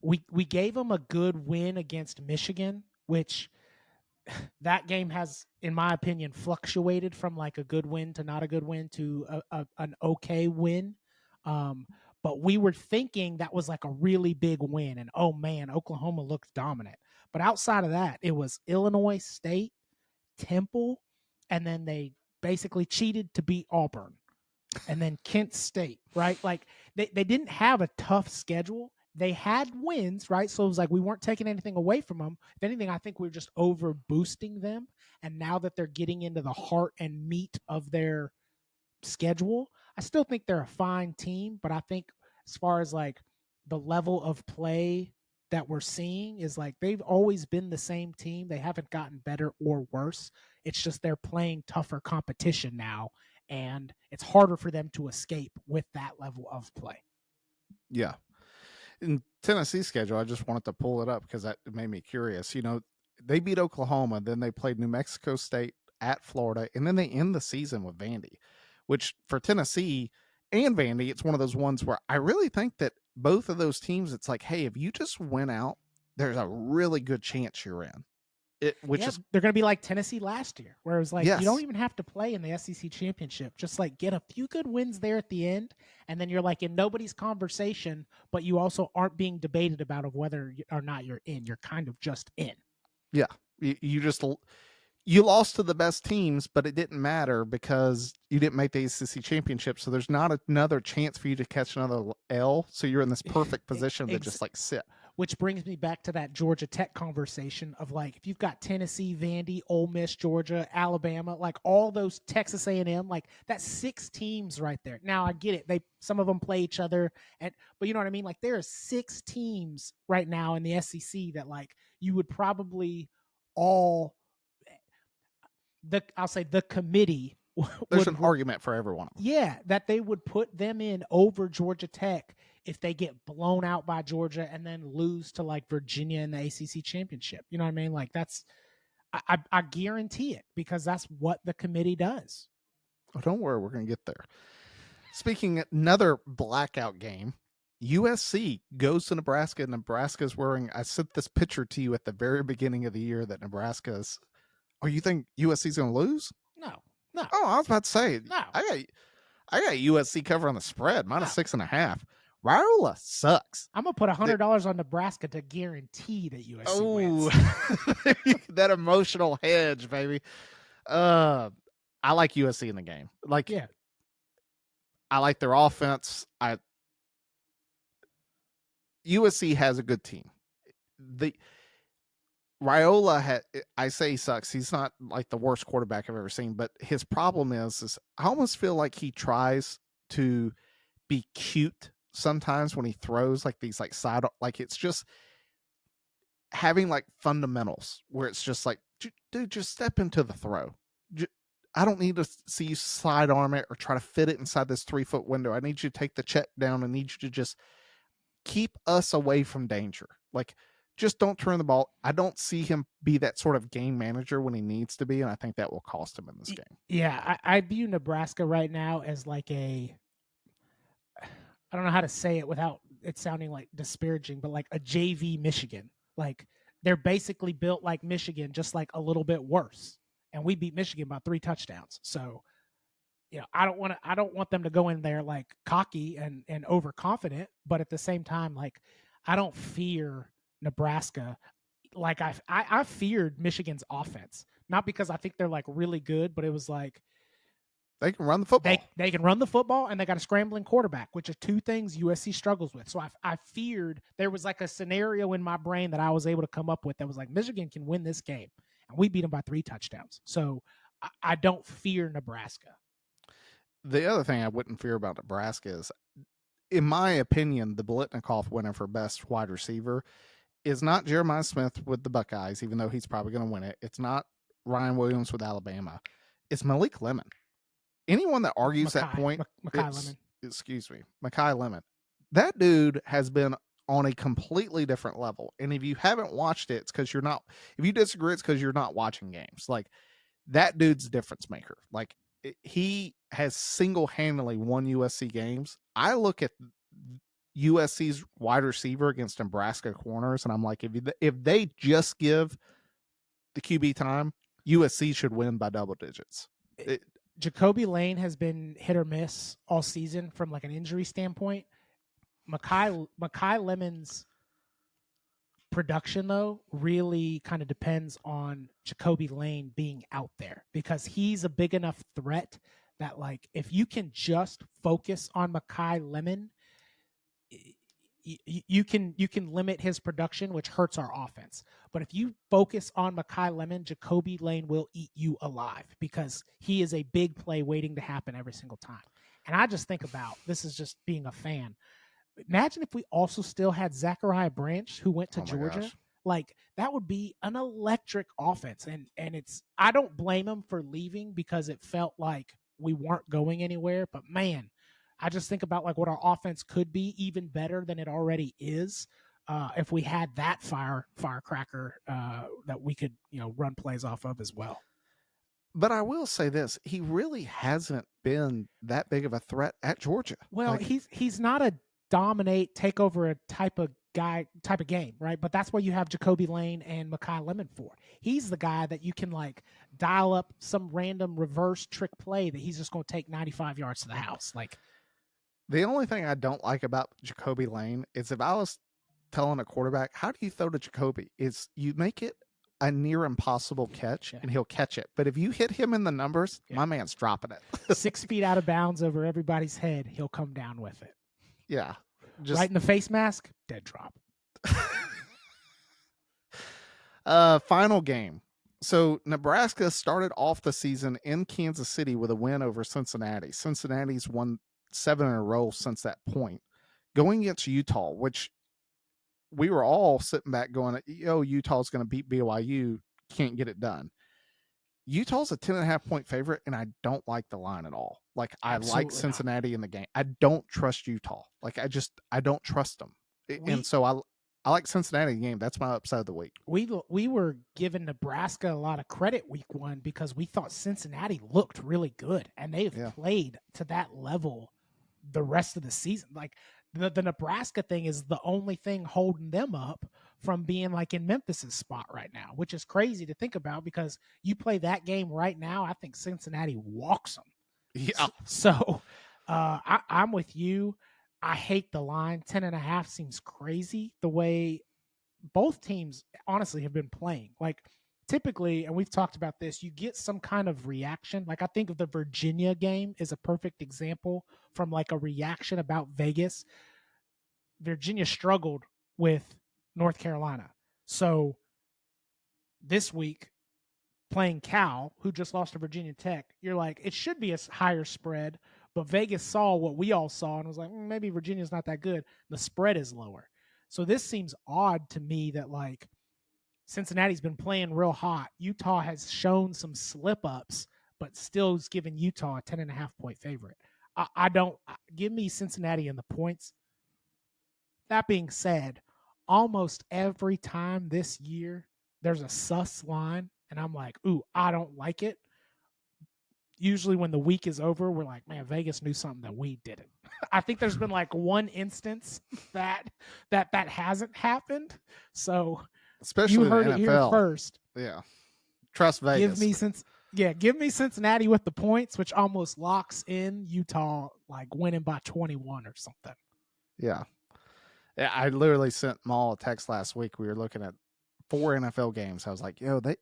We gave them a good win against Michigan, which that game has, in my opinion, fluctuated from like a good win to not a good win to an okay win. But we were thinking that was like a really big win. And, oh, man, Oklahoma looked dominant. But outside of that, it was Illinois State, Temple, and then they basically cheated to beat Auburn. And then Kent State, right? Like they didn't have a tough schedule. They had wins, right? So it was like we weren't taking anything away from them. If anything, I think we were just over boosting them. And now that they're getting into the heart and meat of their schedule, I still think they're a fine team. But I think as far as like the level of play that we're seeing is like they've always been the same team. They haven't gotten better or worse. It's just they're playing tougher competition now, and it's harder for them to escape with that level of play. Yeah. In Tennessee's schedule, I just wanted to pull it up because that made me curious. They beat Oklahoma, then they played New Mexico State at Florida, and then they end the season with Vandy, which for Tennessee and Vandy, it's one of those ones where I really think that both of those teams, it's like, hey, if you just win out, there's a really good chance you're in. They're going to be like Tennessee last year, where it was like, you don't even have to play in the SEC championship. Just like get a few good wins there at the end. And then you're like in nobody's conversation, but you also aren't being debated about of whether or not you're in. You're kind of just in. Yeah. You lost to the best teams, but it didn't matter because you didn't make the ACC championship. So there's not another chance for you to catch another L. So you're in this perfect position to just like sit. Which brings me back to that Georgia Tech conversation of like, if you've got Tennessee, Vandy, Ole Miss, Georgia, Alabama, like all those, Texas A&M, like that's 6 teams right there. Now I get it. Some of them play each other, but you know what I mean? Like there are 6 teams right now in the SEC that like you would probably all, I'll say the committee. There's an argument for everyone. Yeah, that they would put them in over Georgia Tech if they get blown out by Georgia and then lose to like Virginia in the ACC championship. You know what I mean? Like that's, I guarantee it because that's what the committee does. Oh, don't worry, we're going to get there. Speaking another blackout game, USC goes to Nebraska. Nebraska's wearing. I sent this picture to you at the very beginning of the year that Nebraska's. Oh, you think USC's going to lose? No. Oh, I was about to say. No. I got USC covering the spread -6.5. Raiola sucks. I'm gonna put $100 on Nebraska to guarantee that USC wins. That emotional hedge, baby. I like USC in the game. I like their offense. USC has a good team. Raiola I say he sucks. He's not like the worst quarterback I've ever seen, but his problem is I almost feel like he tries to be cute sometimes when he throws like these like side, like it's just having like fundamentals where it's just like, dude, just step into the throw. I don't need to see you sidearm it or try to fit it inside this 3-foot window. I need you to take the check down. I need you to just keep us away from danger. Like, just don't turn the ball. I don't see him be that sort of game manager when he needs to be, and I think that will cost him in this game. Yeah, I view Nebraska right now as like I don't know how to say it without it sounding like disparaging, but like a JV Michigan. Like, they're basically built like Michigan, just like a little bit worse. And we beat Michigan by 3 touchdowns. So, I don't want them to go in there like cocky and overconfident, but at the same time, like, I don't fear Nebraska. Like I feared Michigan's offense, not because I think they're like really good, but it was like they can run the football. They can run the football, and they got a scrambling quarterback, which are 2 things USC struggles with. So I feared there was like a scenario in my brain that I was able to come up with that was like Michigan can win this game, and we beat them by 3 touchdowns. So I don't fear Nebraska. The other thing I wouldn't fear about Nebraska is, in my opinion, the Biletnikoff winner for best wide receiver is not Jeremiah Smith with the Buckeyes, even though he's probably going to win it. It's not Ryan Williams with Alabama. It's Malik Lemon. Anyone that argues that point, Makai Lemon. That dude has been on a completely different level. And if you haven't watched it, it's because you're not. If you disagree, it's because you're not watching games. Like, that dude's a difference maker. Like, he has single-handedly won USC games. I look at USC's wide receiver against Nebraska corners, and I'm like, if they just give the QB time, USC should win by double digits. Jacoby Lane has been hit or miss all season from like an injury standpoint. Makai Lemon's production, though, really kind of depends on Jacoby Lane being out there, because he's a big enough threat that, like, if you can just focus on Makai Lemon, you can limit his production, which hurts our offense. But if you focus on Makai Lemon, Jacoby Lane will eat you alive, because he is a big play waiting to happen every single time. And I just think about, this is just being a fan, imagine if we also still had Zachariah Branch, who went to Georgia. Gosh. Like, that would be an electric offense. And it's, I don't blame him for leaving, because it felt like we weren't going anywhere. But man, I just think about like what our offense could be even better than it already is, if we had that firecracker that we could, run plays off of as well. But I will say this: he really hasn't been that big of a threat at Georgia. Well, like, he's not a dominate, take over a type of game, right? But that's what you have Jacoby Lane and Makai Lemon for. He's the guy that you can like dial up some random reverse trick play that he's just going to take 95 yards to the house. Like, the only thing I don't like about Jacoby Lane is, if I was telling a quarterback, how do you throw to Jacoby, is you make it a near impossible catch, and he'll catch it. But if you hit him in the numbers, my man's dropping it. 6 feet out of bounds over everybody's head, he'll come down with it. Yeah. Right in the face mask, dead drop. Final game. So Nebraska started off the season in Kansas City with a win over Cincinnati. Cincinnati's won 7 in a row since that point. Going against Utah, which we were all sitting back going, Utah's going to beat BYU, can't get it done. Utah's a 10.5 point favorite, and I don't like the line at all. Like, I like Cincinnati in the game. I don't trust Utah. Like, I don't trust them. And so I like Cincinnati in the game. That's my upset of the week. We were giving Nebraska a lot of credit week 1 because we thought Cincinnati looked really good, and they've played to that level the rest of the season. Like the Nebraska thing is the only thing holding them up from being like in Memphis's spot right now, which is crazy to think about because you play that game right now, I think Cincinnati walks them. Yeah. So I'm with you. I hate the line. 10.5 seems crazy the way both teams honestly have been playing. Like typically, and we've talked about this, you get some kind of reaction. Like I think of the Virginia game is a perfect example from like a reaction about Vegas. Virginia struggled with North Carolina. So this week, playing Cal, who just lost to Virginia Tech, you're like, it should be a higher spread, but Vegas saw what we all saw and was like, maybe Virginia's not that good. The spread is lower. So this seems odd to me that like Cincinnati's been playing real hot. Utah has shown some slip ups, but still is giving Utah a 10.5 point favorite. I don't give me Cincinnati in the points. That being said, almost every time this year there's a sus line, and I'm like, ooh, I don't like it. Usually when the week is over, we're like, man, Vegas knew something that we didn't. I think there's been like one instance that hasn't happened. So especially you heard the it NFL. here first. Yeah. Trust Vegas. Give me Cincinnati with the points, which almost locks in Utah like winning by 21 or something. Yeah. I literally sent Maul a text last week. We were looking at 4 NFL games. I was like, yo, they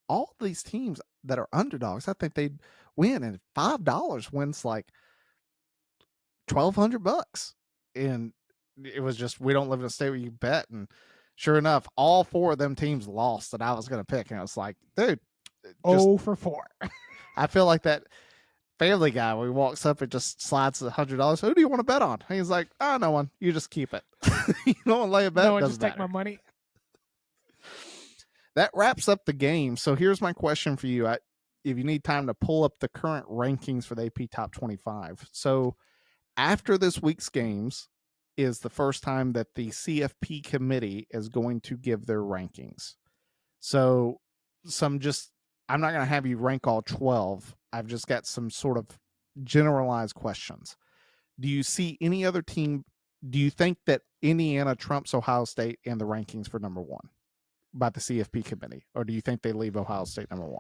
all these teams that are underdogs, I think they'd win, and $5 wins like $1,200. And it was just, we don't live in a state where you bet. And sure enough, all 4 of them teams lost that I was going to pick. And I was like, dude, just, 0-4. I feel like that Family Guy where he walks up and just slides $100. Who do you want to bet on? He's like, oh, no one. You just keep it. You don't want to lay a bet. No one, just take my money. That wraps up the game. So here's my question for you. If you need time to pull up the current rankings for the AP Top 25. So after this week's games is the first time that the CFP committee is going to give their rankings. So I'm not going to have you rank all 12. I've just got some sort of generalized questions. Do you see any other team? Do you think that Indiana trumps Ohio State in the rankings for number 1 by the CFP committee? Or do you think they leave Ohio State number 1?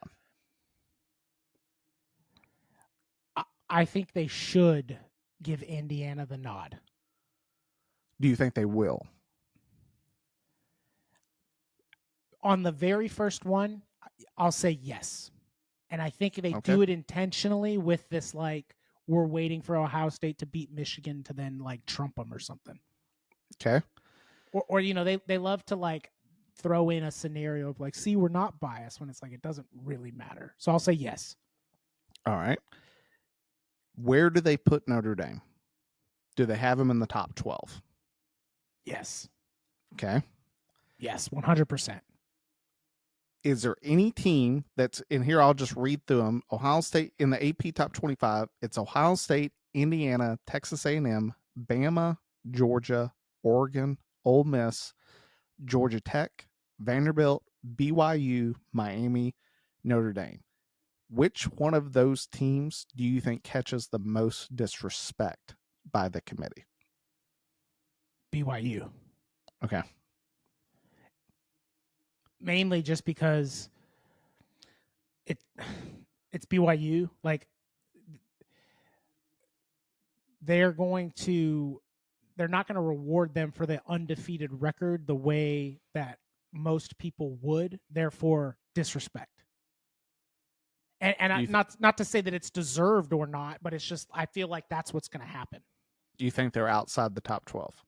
I think they should give Indiana the nod. Do you think they will? On the very first one, I'll say yes. And I think they do it intentionally with this, like, we're waiting for Ohio State to beat Michigan to then, like, trump them or something. Okay. Or you know, they love to, like, throw in a scenario of, like, see, we're not biased when it's like it doesn't really matter. So I'll say yes. All right. Where do they put Notre Dame? Do they have them in the top 12? Yes. Okay. Yes, 100%. Is there any team that's in here? I'll just read through them. Ohio State in the AP Top 25. It's Ohio State, Indiana, Texas A&M, Bama, Georgia, Oregon, Ole Miss, Georgia Tech, Vanderbilt, BYU, Miami, Notre Dame. Which one of those teams do you think catches the most disrespect by the committee? BYU. Okay. Mainly just because it's BYU. Like, they're not going to reward them for the undefeated record the way that most people would. Therefore, disrespect. And not to say that it's deserved or not, but it's just, I feel like that's what's going to happen. Do you think they're outside the top 12?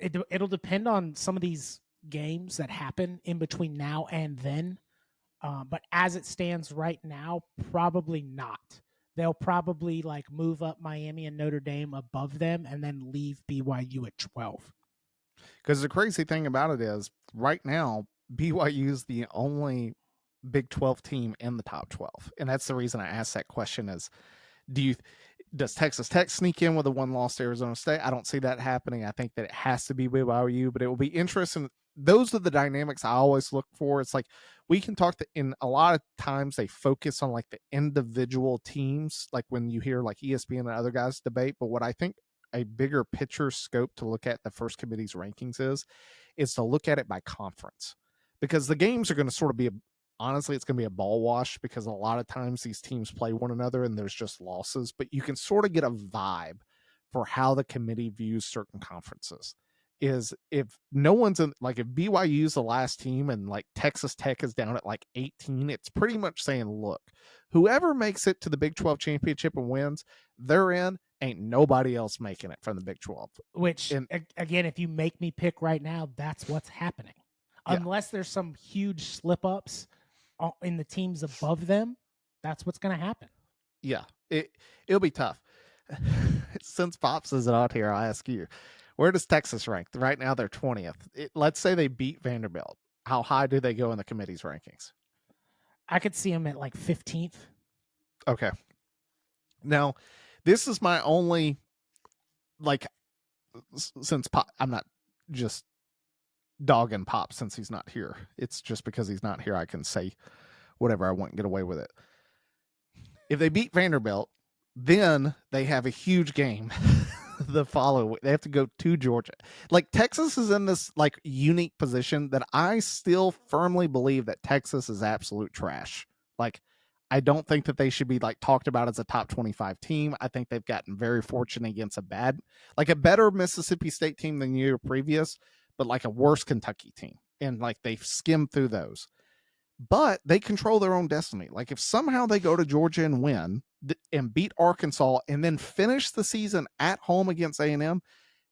It'll depend on some of these games that happen in between now and then. But as it stands right now, probably not. They'll probably like move up Miami and Notre Dame above them and then leave BYU at 12. Because the crazy thing about it is right now, BYU is the only Big 12 team in the top 12. And that's the reason I asked that question is, Does Texas Tech sneak in with a one loss to Arizona State? I don't see that happening. I think that it has to be BYU, but it will be interesting. Those are the dynamics I always look for. It's like we can talk to, in a lot of times they focus on like the individual teams, like when you hear like ESPN and other guys debate. But what I think a bigger picture scope to look at the first committee's rankings is to look at it by conference, because the games are going to sort of be honestly, it's going to be a ball wash because a lot of times these teams play one another and there's just losses, but you can sort of get a vibe for how the committee views certain conferences. Is if no one's in, like, if BYU's the last team and like Texas Tech is down at like 18, it's pretty much saying, look, whoever makes it to the Big 12 championship and wins, they're in. Ain't nobody else making it from the Big 12. Which, again, if you make me pick right now, that's what's happening. Yeah. Unless there's some huge slip ups in the teams above them, that's what's going to happen. Yeah, it'll be tough. Since Pops isn't out here, I'll ask you, where does Texas rank? Right now, they're 20th. Let's say they beat Vanderbilt. How high do they go in the committee's rankings? I could see them at like 15th. Okay. Now, this is my only, like, since Pop, I'm not just dogging Pop since he's not here. It's just because he's not here, I can say whatever I want and get away with it. If they beat Vanderbilt, then they have a huge game the following. They have to go to Georgia. Like, Texas is in this like unique position that I still firmly believe that Texas is absolute trash. Like, I don't think that they should be like talked about as a top 25 team. I think they've gotten very fortunate against a better Mississippi State team than the year previous, but like a worse Kentucky team. And like they've skimmed through those. But they control their own destiny. Like, if somehow they go to Georgia and win and beat Arkansas and then finish the season at home against A&M,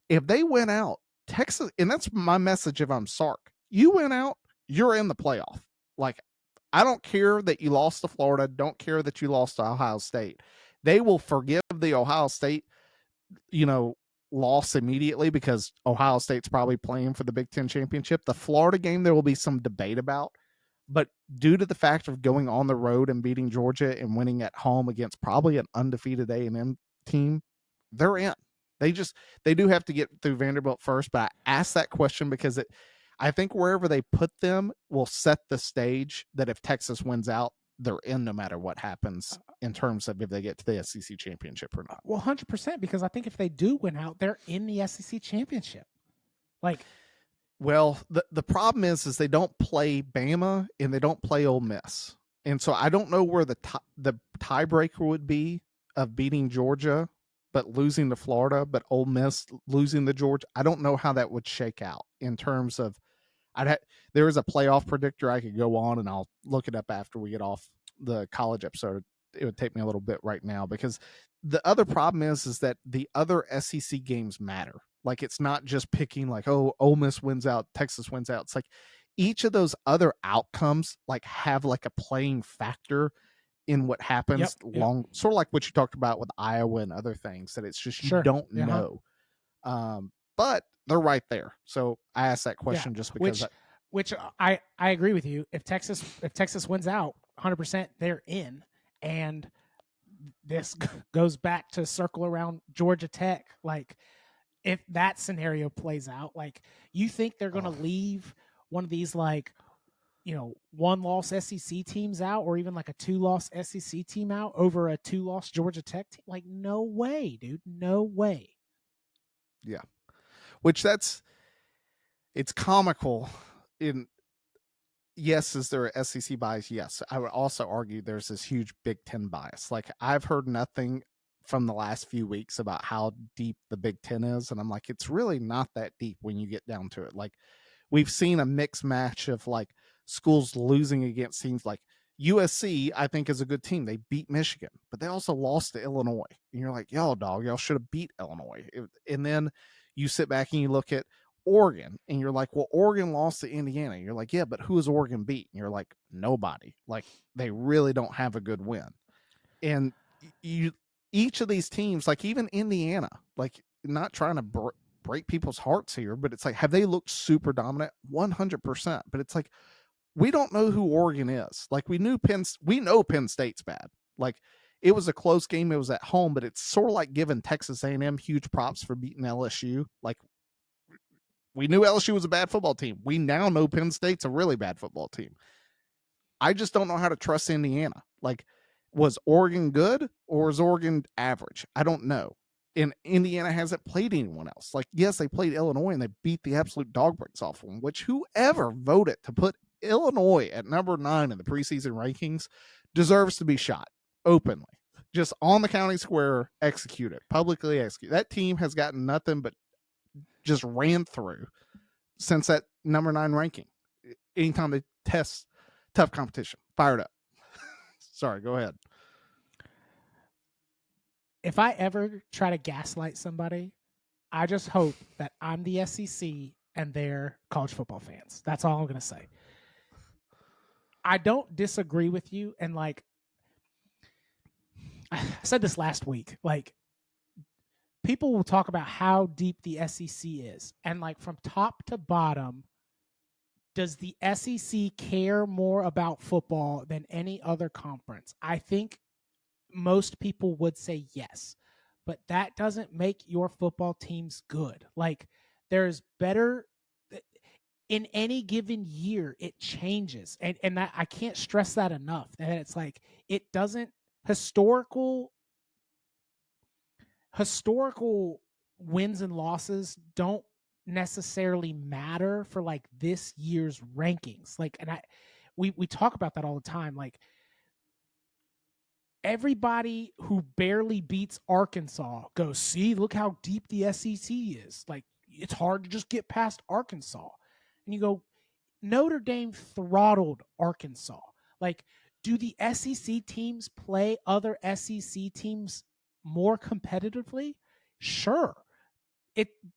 if they win out, Texas, and that's my message if I'm Sark, you win out, you're in the playoff. Like, I don't care that you lost to Florida, don't care that you lost to Ohio State. They will forgive the Ohio State, loss immediately because Ohio State's probably playing for the Big Ten championship. The Florida game, there will be some debate about. But due to the fact of going on the road and beating Georgia and winning at home against probably an undefeated A&M team, they're in. They do have to get through Vanderbilt first, but I asked that question because I think wherever they put them will set the stage that if Texas wins out, they're in no matter what happens in terms of if they get to the SEC championship or not. Well, 100%, because I think if they do win out, they're in the SEC championship. Like, well, the problem is they don't play Bama and they don't play Ole Miss. And so I don't know where the tiebreaker would be of beating Georgia but losing to Florida, but Ole Miss losing to Georgia. I don't know how that would shake out in terms of there is a playoff predictor I could go on, and I'll look it up after we get off the college episode. It would take me a little bit right now because the other problem is that the other SEC games matter. Like, it's not just picking like, oh, Ole Miss wins out, Texas wins out. It's like each of those other outcomes like have like a playing factor in what happens sort of like what you talked about with Iowa and other things, that it's just you don't know. But they're right there. So I asked that question just because which I agree with you. If Texas wins out 100%, they're in. And this goes back to circle around Georgia Tech. Like, if that scenario plays out, like, you think they're going to leave one of these, like, one-loss SEC teams out, or even like a two-loss SEC team out over a two-loss Georgia Tech team? Like, no way, dude. No way. Yeah. Which it's comical in, yes, is there a SEC bias? Yes. I would also argue there's this huge Big Ten bias. Like, I've heard nothing from the last few weeks about how deep the Big Ten is. And I'm like, it's really not that deep when you get down to it. Like, we've seen a mixed match of like schools losing against teams like USC, I think, is a good team. They beat Michigan, but they also lost to Illinois. And you're like, y'all should have beat Illinois. And then you sit back and you look at Oregon and you're like, well, Oregon lost to Indiana. You're like, yeah, but who is Oregon beat? And you're like, nobody. Like, they really don't have a good win. And each of these teams, like even Indiana, like, not trying to break people's hearts here, but it's like, have they looked super dominant? 100%. But it's like, we don't know who Oregon is. Like, we know Penn State's bad. Like, it was a close game. It was at home, but it's sort of like giving Texas A&M huge props for beating LSU. Like, we knew LSU was a bad football team. We now know Penn State's a really bad football team. I just don't know how to trust Indiana. Like, was Oregon good or was Oregon average? I don't know. And Indiana hasn't played anyone else. Like, yes, they played Illinois and they beat the absolute dog breaks off them, which whoever voted to put Illinois at number 9 in the preseason rankings deserves to be shot openly. Just on the county square, execute it, publicly execute. That team has gotten nothing but just ran through since that number 9 ranking. Anytime they test tough competition, fired up. Sorry, go ahead. If I ever try to gaslight somebody, I just hope that I'm the SEC and they're college football fans. That's all I'm going to say. I don't disagree with you. And like, I said this last week, like, people will talk about how deep the SEC is. And like, from top to bottom, does the SEC care more about football than any other conference? I think most people would say yes, but that doesn't make your football teams good. Like, there's better in any given year. It changes, and that, I can't stress that enough, that it's like, it doesn't, historical wins and losses don't necessarily matter for like this year's rankings. Like, and we talk about that all the time. Like, everybody who barely beats Arkansas goes, see, look how deep the SEC is. Like, it's hard to just get past Arkansas. And you go, Notre Dame throttled Arkansas. Like, do the SEC teams play other SEC teams more competitively? Sure.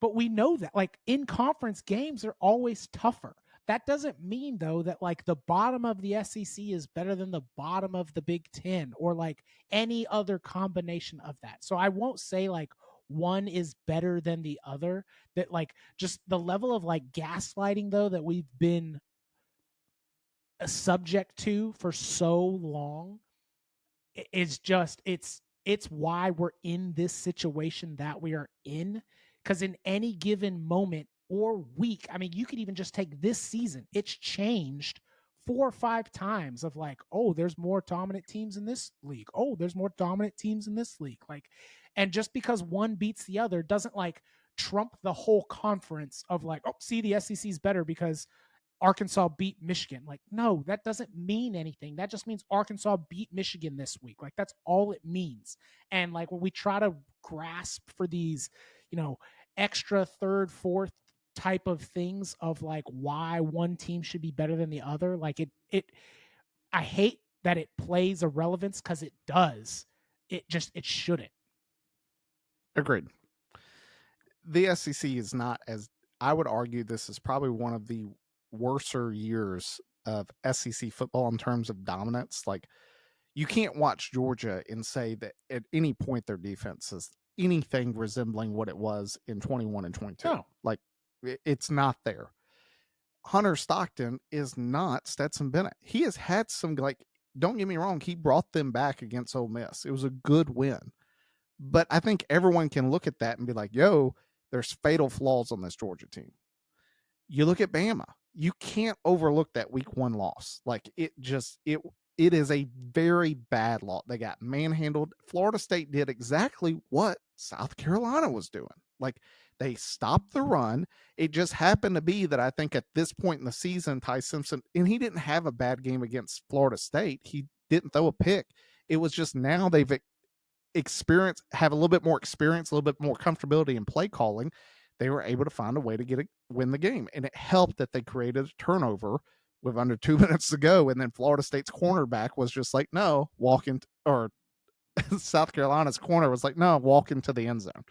But we know that, like, in conference games are always tougher. That doesn't mean, though, that like the bottom of the SEC is better than the bottom of the Big Ten or like any other combination of that. So I won't say like one is better than the other. That like, just the level of like gaslighting, though, that we've been subject to for so long is just, it's why we're in this situation that we are in. Because in any given moment or week, I mean, you could even just take this season, it's changed 4 or 5 times of like, oh, there's more dominant teams in this league. Oh, there's more dominant teams in this league. Like, and just because one beats the other doesn't like trump the whole conference of like, oh, see, the SEC is better because Arkansas beat Michigan. Like, no, that doesn't mean anything. That just means Arkansas beat Michigan this week. Like, that's all it means. And like, when we try to grasp for these, extra third, fourth type of things of like why one team should be better than the other, like I hate that it plays a relevance, because it does. It shouldn't. Agreed. The SEC is not, as I would argue, this is probably one of the worser years of SEC football in terms of dominance. Like, you can't watch Georgia and say that at any point their defense is anything resembling what it was in 21 and 22. No. Like, it's not there. Hunter Stockton is not Stetson Bennett. He has had some, like, don't get me wrong, he brought them back against Ole Miss. It was a good win. But I think everyone can look at that and be like, yo, there's fatal flaws on this Georgia team. You look at Bama. You can't overlook that week 1 loss. Like, it is a very bad loss. They got manhandled. Florida State did exactly what South Carolina was doing. Like, they stopped the run. It just happened to be that I think at this point in the season, Ty Simpson, and he didn't have a bad game against Florida State. He didn't throw a pick. It was just now they've have a little bit more experience, a little bit more comfortability in play calling. They were able to find a way to win the game. And it helped that they created a turnover with under 2 minutes to go. And then Florida State's cornerback was just like, no, or South Carolina's corner was like, no, walk into the end zone.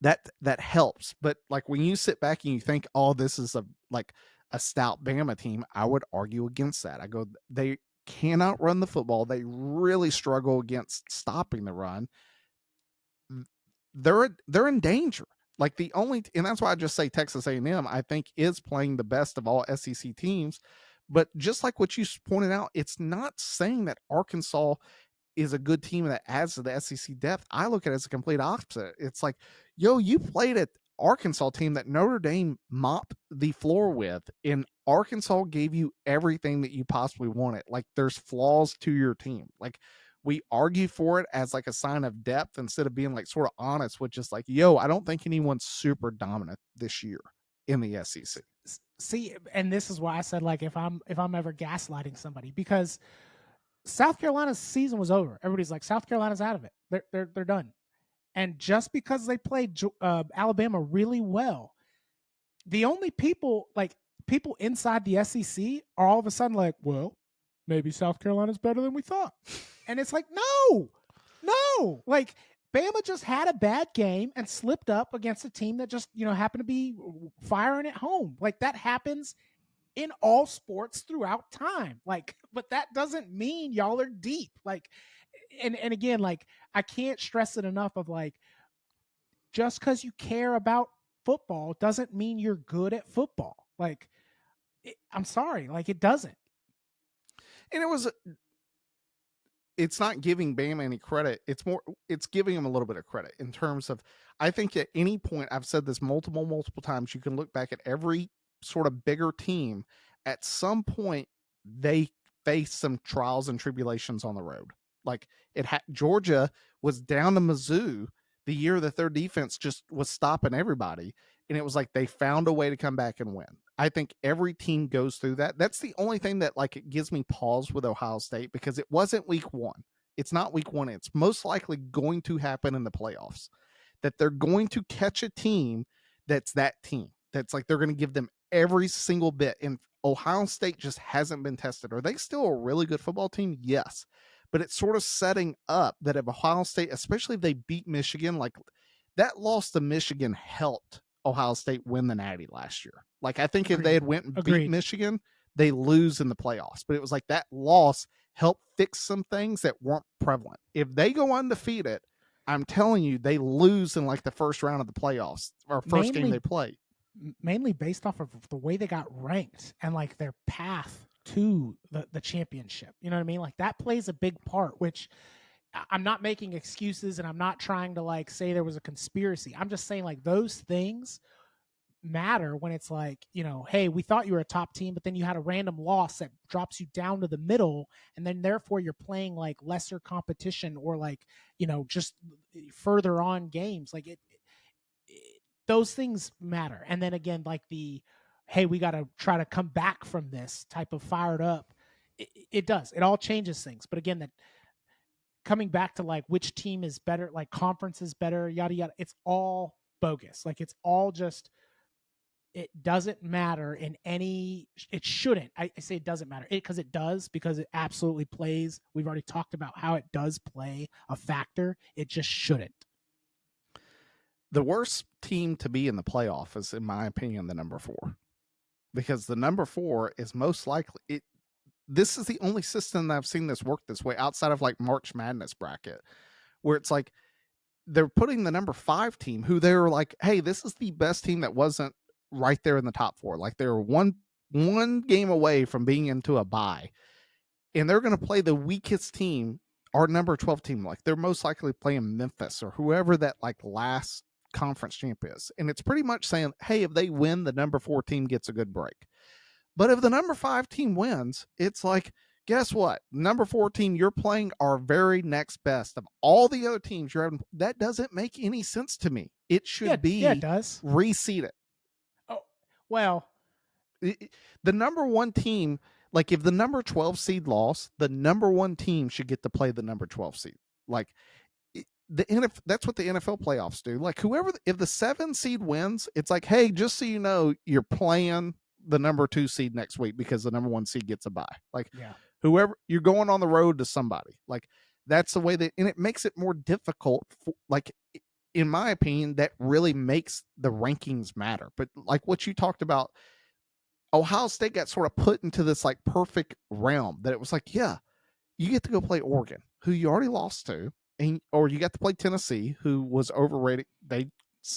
That helps. But like, when you sit back and you think, oh, this is a stout Bama team, I would argue against that. I go, they cannot run the football. They really struggle against stopping the run. They're in danger. Like, and that's why I just say Texas A&M, I think, is playing the best of all SEC teams, But just like what you pointed out, it's not saying that Arkansas is a good team that adds to the SEC depth. I look at it as a complete opposite. It's like, yo, you played at Arkansas team that Notre Dame mopped the floor with, and Arkansas gave you everything that you possibly wanted. Like, there's flaws to your team. Like, we argue for it as like a sign of depth instead of being like sort of honest with just like, yo, I don't think anyone's super dominant this year in the SEC. See, and this is why I said, like, if I'm ever gaslighting somebody, because South Carolina's season was over. Everybody's like, South Carolina's out of it. They're done. And just because they played Alabama really well, the only people inside the SEC are all of a sudden like, well, maybe South Carolina's better than we thought. And it's like, no. Like, Bama just had a bad game and slipped up against a team that just, happened to be firing at home. Like, that happens in all sports throughout time. Like, but that doesn't mean y'all are deep. Like, and again, like, I can't stress it enough of like, just because you care about football doesn't mean you're good at football. Like, I'm sorry, like, it doesn't. And it's not giving Bama any credit. It's giving them a little bit of credit in terms of, I think at any point, I've said this multiple times, you can look back at every sort of bigger team. At some point, they face some trials and tribulations on the road. Like, Georgia was down to Mizzou the year that their defense just was stopping everybody. And it was like they found a way to come back and win. I think every team goes through that. That's the only thing that like it gives me pause with Ohio State, because it wasn't week one. It's not week one. It's most likely going to happen in the playoffs, that they're going to catch a team that's that team. That's like they're going to give them every single bit. And Ohio State just hasn't been tested. Are they still a really good football team? Yes. But it's sort of setting up that if Ohio State, especially if they beat Michigan, like that loss to Michigan helped Ohio State win the Natty last year. Like, I think if they had went and beat Michigan, they lose in the playoffs. But it was like that loss helped fix some things that weren't prevalent. If they go undefeated, I'm telling you, they lose in like the first round of the playoffs or first game they play. Mainly based off of the way they got ranked and like their path to the championship. You know what I mean? Like, that plays a big part, which I'm not making excuses and I'm not trying to like say there was a conspiracy. I'm just saying like those things matter when it's like, hey, we thought you were a top team, but then you had a random loss that drops you down to the middle. And then therefore you're playing like lesser competition or like, just further on games. Like those things matter. And then again, like hey, we got to try to come back from this type of fired up. It does. It all changes things. But again, that coming back to like which team is better, like conference is better, yada, yada. It's all bogus. Like, it's all just, it doesn't matter in any, it shouldn't. I say it doesn't matter because it does, because it absolutely plays. We've already talked about how it does play a factor. It just shouldn't. The worst team to be in the playoff is, in my opinion, the number 4, because the number 4 is most likely this is the only system that I've seen this work this way outside of like March Madness bracket, where it's like they're putting the number 5 team who they're like, hey, this is the best team that wasn't right there in the top 4. Like, they're one game away from being into a bye, and they're going to play the weakest team, our number 12 team. Like, they're most likely playing Memphis or whoever that like last conference champ is. And it's pretty much saying, hey, if they win, the number 4 team gets a good break. But if the number 5 team wins, it's like, guess what? Number 4 team you're playing are very next best of all the other teams you're having. That doesn't make any sense to me. It should be it does. reseeded. Oh, well, the number 1 team, like if the number 12 seed lost, the number 1 team should get to play the number 12 seed. Like, that's what the NFL playoffs do. Like, if the 7 seed wins, it's like, hey, just so you know, you're playing the number 2 seed next week because the number 1 seed gets a bye. Like, whoever, you're going on the road to somebody. Like, that's the way and it makes it more difficult. Like, in my opinion, that really makes the rankings matter. But like what you talked about, Ohio State got sort of put into this like perfect realm that it was like, yeah, you get to go play Oregon, who you already lost to, or you got to play Tennessee, who was overrated. They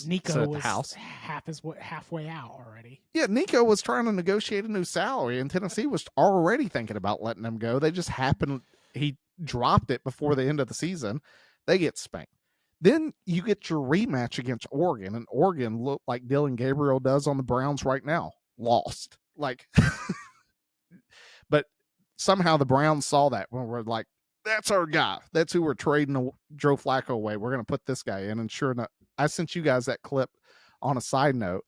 Nico was halfway out already. Yeah, Nico was trying to negotiate a new salary, and Tennessee was already thinking about letting him go. They just happened, he dropped it before the end of the season. They get spanked. Then you get your rematch against Oregon, and Oregon looked like Dylan Gabriel does on the Browns right now. Lost. Like, but somehow the Browns saw that when we're like, that's our guy. That's who we're trading Joe Flacco away. We're going to put this guy in. And sure enough, I sent you guys that clip on a side note.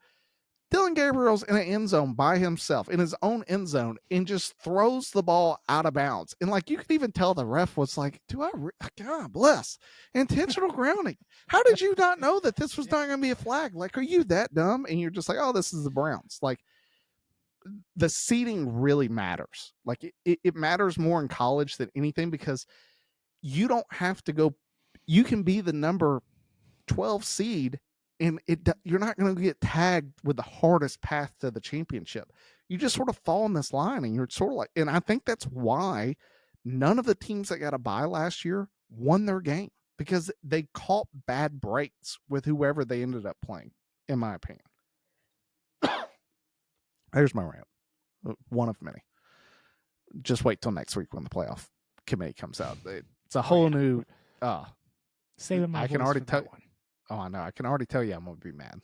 Dylan Gabriel's in an end zone by himself, in his own end zone, and just throws the ball out of bounds. And like, you could even tell the ref was like, God bless, intentional grounding. How did you not know that this was not going to be a flag? Like, are you that dumb? And you're just like, oh, this is the Browns. Like, the seating really matters. Like, it matters more in college than anything, because you don't have to go, you can be the number 12 seed, and you're not going to get tagged with the hardest path to the championship. You just sort of fall in this line, and you're sort of like, and I think that's why none of the teams that got a bye last year won their game, because they caught bad breaks with whoever they ended up playing, in my opinion. There's my rant. One of many. Just wait till next week when the playoff committee comes out. It's a whole new. Saving my I can already tell. one. Oh, I know. I can already tell you I'm going to be mad.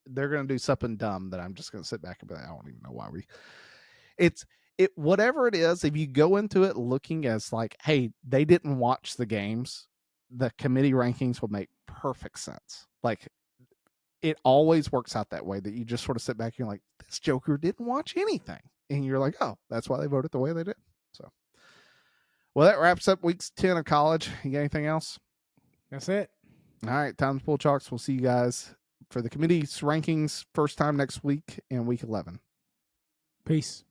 They're going to do something dumb that I'm just going to sit back and be like, I don't even know why whatever it is, if you go into it looking as like, hey, they didn't watch the games, the committee rankings will make perfect sense. Like, it always works out that way, that you just sort of sit back and you're like, this joker didn't watch anything. And you're like, oh, that's why they voted the way they did. So, well, that wraps up week 10 of college. You got anything else? That's it. All right, time to pull chalks. We'll see you guys for the committee's rankings first time next week in week 11. Peace.